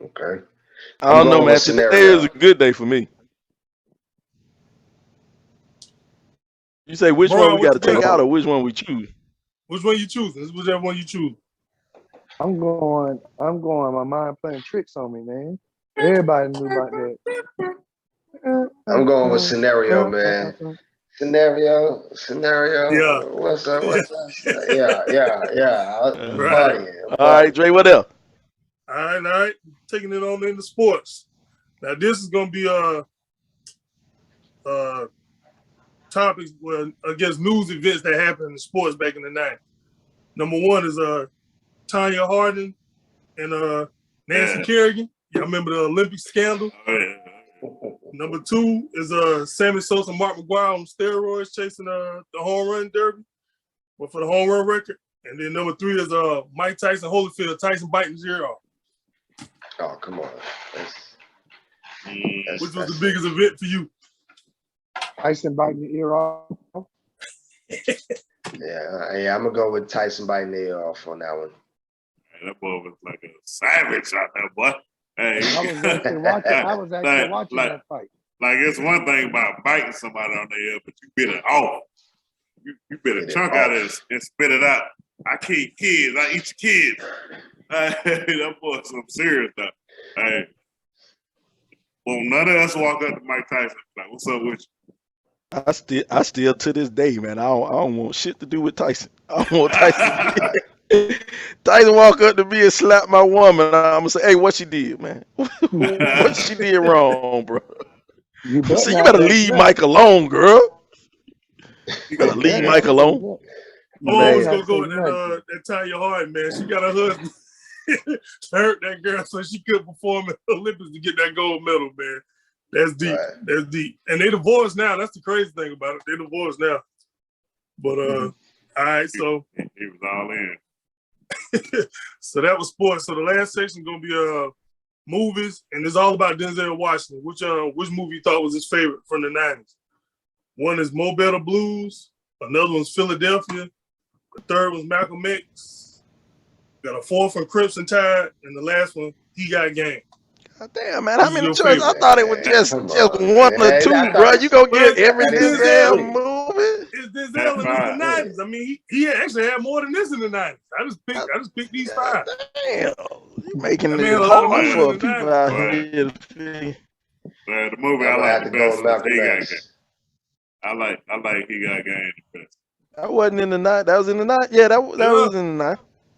Okay. I don't know, man. Today is a good day for me. You say which one we got to take out or which one we choose? Which one you choose? This is whichever one you choose. I'm going. My Mind Playing Tricks on Me, man. Everybody knew about that. I'm going with Scenario, man. Scenario. Yeah. What's up? Yeah. Right. All right, Dre, what else? All right. Taking it on into sports. Now, this is going to be topics, I guess news events that happened in sports back in the 90s. Number 1 is Tanya Harding and Nancy Kerrigan. Y'all remember the Olympic scandal? Oh, yeah. Number 2 is Sammy Sosa and Mark McGwire on steroids chasing the home run derby, but for the home run record. And then number 3 is Mike Tyson Holyfield, Tyson biting his ear off. Oh, come on. Which was the biggest event for you? Tyson biting the ear off. Yeah, I'm gonna go with Tyson biting the ear off on that one. Man, that boy was like a savage out there, boy. Hey. I was actually watching that fight. Like, it's one thing about biting somebody on the ear, but you bit it off. You bit a chunk out of it and spit it out. I keep kids. I eat your kids. That boy's some serious stuff. Hey. Well, none of us walk up to Mike Tyson like, what's up with you? I still to this day, man. I don't want shit to do with Tyson. I don't want Tyson. Tyson walk up to me and slap my woman. I'm gonna say, "Hey, what she did, man? What she did wrong, bro?" You better leave Mike alone, girl. You gotta leave Mike alone. I was gonna go with that Tanya Harding, man. She got her husband hurt that girl so she couldn't perform at the Olympics to get that gold medal, man. That's deep. Right. That's deep. And they divorced now. That's the crazy thing about it. They divorced now. But all right, so he was all in. So that was sports. So the last section gonna be movies, and it's all about Denzel Washington. Which movie you thought was his favorite from the 90s? One is Mo Better Blues, another one's Philadelphia, the third was Malcolm X, got a fourth one Crimson Tide, and the last one, He Got Game. Damn, man, how This is many your choices? I favorite. thought it was Man, just come just on, one man. or Hey, I two, bro. thought You gonna Well, get every that is Denzel three. movie? It's Denzel That's and it's fine. the 90s. I mean, he actually had more than this in the 90s. I just picked these five. Damn, you making I mean, it a lot of hard movies in for the people 90s. out But here to figure. the movie I I'm gonna like have the to go best with was Malcolm He Got Game. X. I like He Got Game the best. I wasn't in the night. That was in the night. Yeah, that Yeah, was in the night.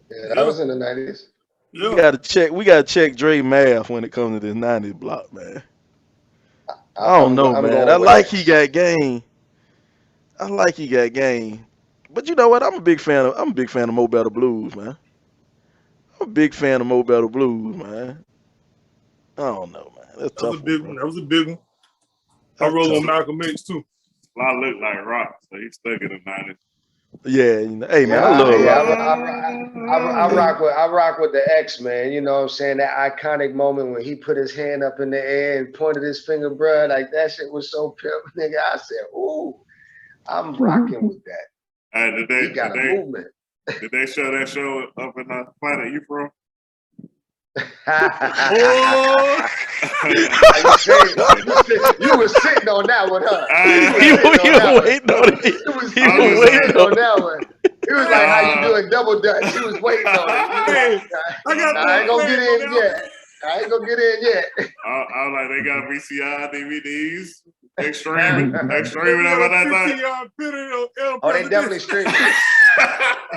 Yeah, that yeah, was in the 90s. We yeah. gotta check. We gotta check Dre math when it comes to this '90s block, man. I don't know, I'm man. I going with like He X. Got Game. I like He Got Game. But you know what? I'm a big fan of Mo Better Blues, man. I'm a big fan of Mo Better Blues, man. I don't know, man. That's a That was tough a one, big bro. one. That was a big one. I That's roll tough. on Malcolm X too. A lot look like rock, so he stuck in the 90s. Yeah, hey man, I Yeah, love yeah, rock. I rock with the X, man. You know what I'm saying? That iconic moment when he put his hand up in the air and pointed his finger, bro. Like that shit was so pimp, nigga. I said, ooh, I'm rocking with that. Hey, He got a movement. did they show that show up in the Planet You From? Oh, You was sitting on that one, huh? He You was was sitting on that one. waiting on it. You was He was sitting waiting on on that one. He was like, "How you doing, double dutch?" He was waiting on it. hey, I got I ain't gonna get in on yet. I ain't gonna get in yet. I was like, they got VCR, DVDs, they streaming over that time. Oh, they definitely streaming.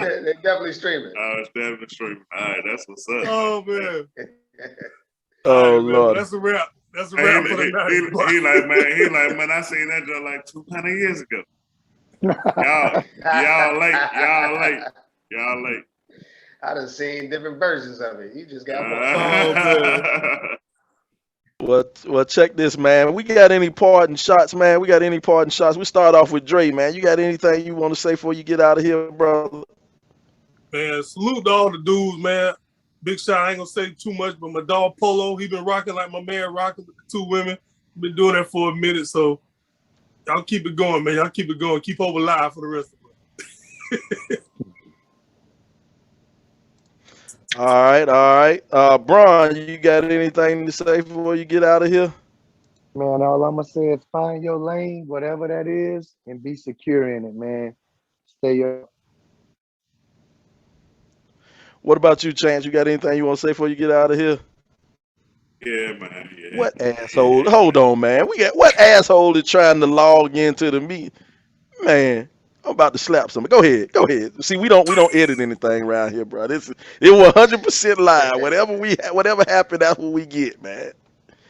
They definitely streaming. It's definitely streaming. All right, that's what's up. Oh man. Oh All right, man, Lord. that's a wrap. That's a Hey, wrap for the 90s. he like, man, I seen that joke like 200 years ago. Y'all late. I done seen different versions of it. You just got one. Oh man. Well, check this, man. We got any parting shots, man? We got any parting shots? We start off with Dre, man. You got anything you want to say before you get out of here, brother? Man, salute to all the dudes, man. Big shout. I ain't gonna say too much, but my dog Polo, he been rocking like my man rocking with the two women. Been doing that for a minute, so y'all keep it going, man. Y'all keep it going. Keep hope alive for the rest of us. All right. Bron, you got anything to say before you get out of here? Man, all I'm gonna say is find your lane, whatever that is, and be secure in it, man. Stay up. What about you, Chance? You got anything you want to say before you get out of here? Yeah, man. Yeah. What asshole? Hold on, man. What asshole is trying to log into the meet? Man, I'm about to slap somebody. Go ahead. See, we don't edit anything around here, bro. It was 100% live. Whatever happened, that's what we get, man.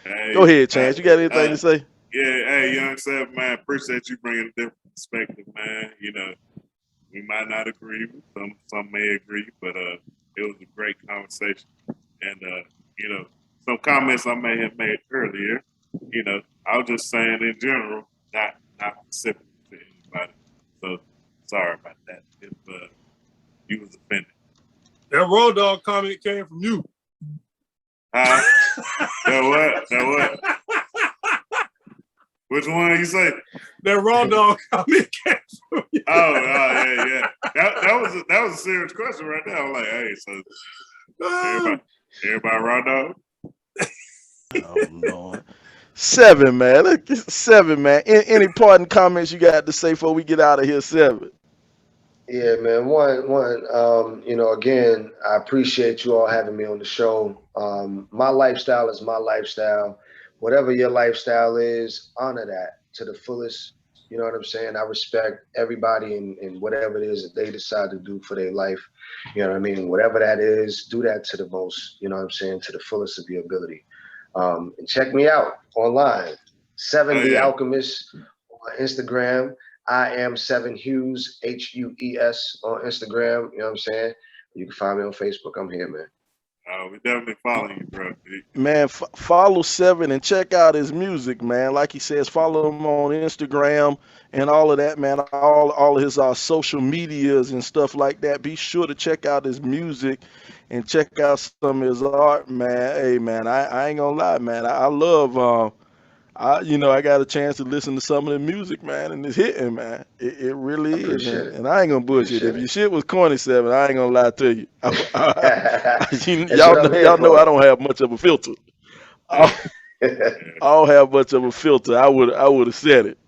Hey, Go ahead, Chance. You got anything to say? Yeah, hey, Young Seven, man, appreciate you bringing a different perspective, man. You know, we might not agree, some may agree, but it was a great conversation. And you know, some comments I may have made earlier, you know, I was just saying in general, not specific to anybody. So sorry about that if you was offended. That Raw Dog comment came from you. That what? Which one you say? That Raw Dog comment came from you. Yeah. That was a serious question right there. I'm like, hey, so everybody raw dog? Oh Lord. 7, man. Look, 7, man. Any parting comments you got to say before we get out of here, 7? Yeah, man. One. You know, again, I appreciate you all having me on the show. My lifestyle is my lifestyle. Whatever your lifestyle is, honor that to the fullest. You know what I'm saying? I respect everybody and whatever it is that they decide to do for their life. You know what I mean? Whatever that is, do that to the most, you know what I'm saying, to the fullest of your ability. And check me out online, 7 The Alchemist on Instagram. I am 7 Hughes, Hues on Instagram. You know what I'm saying? You can find me on Facebook. I'm here, man. We definitely following you, bro. Man, follow 7 and check out his music, man. Like he says, follow him on Instagram and all of that, man. All of his social medias and stuff like that. Be sure to check out his music and check out some of his art, man. Hey, man, I ain't gonna lie, man. I love I got a chance to listen to some of the music, man, and it's hitting, man. It really is. And I ain't gonna bullshit. If your shit was corny, 7, I ain't gonna lie to you. Y'all know I don't have much of a filter. I don't have much of a filter. I would have said it.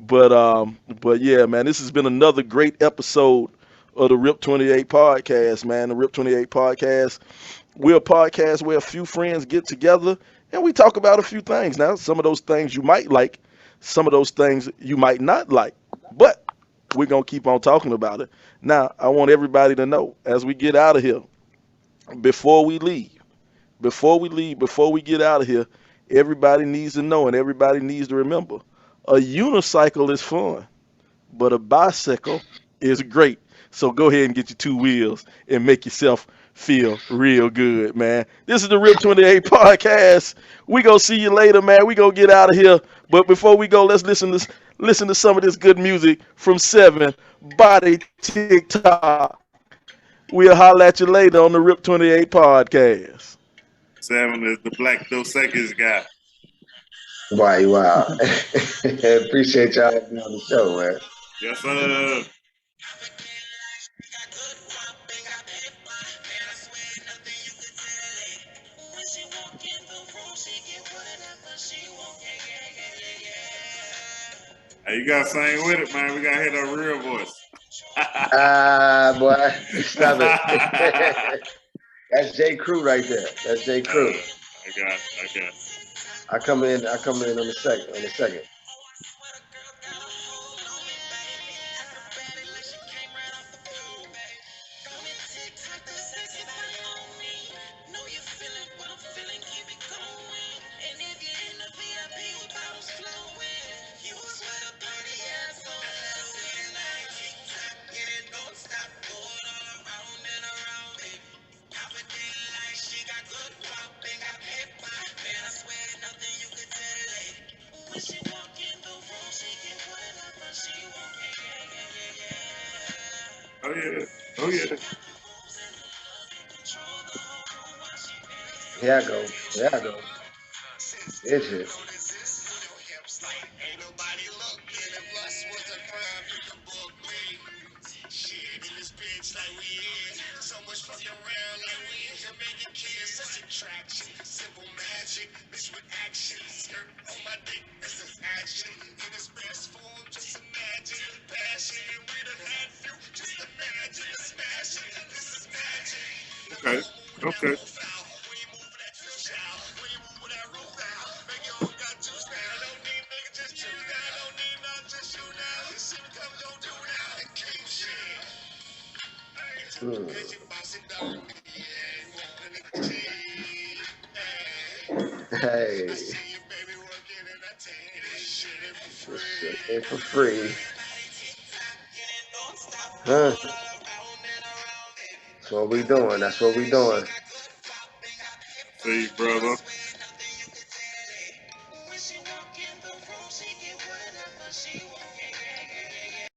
But yeah, man, this has been another great episode of the Rip 28 podcast, man. The Rip 28 podcast. We're a podcast where a few friends get together and we talk about a few things. Now, some of those things you might like, some of those things you might not like, but we're gonna keep on talking about it. Now, I want everybody to know as we get out of here, before we leave, before we get out of here, everybody needs to know and everybody needs to remember a unicycle is fun, but a bicycle is great. So go ahead and get your two wheels and make yourself feel real good, man. This is the Rip 28 podcast. We gonna see you later, man. We gonna get out of here. But before we go, let's listen to some of this good music from Seven Body TikTok. We'll holler at you later on the Rip 28 podcast. 7 is the Black Dos Equis guy. Wow. Appreciate y'all having me on the show, man. Yes, sir. Hey, you gotta sing with it, man. We gotta hear that real voice. Boy, stop it. That's J. Crew right there. That's J. Crew. I got. I come in on the second. Oh yeah. Here I go. It's it. Okay. Hey. This shit ain't for free. Huh? That's what we doing. See, brother.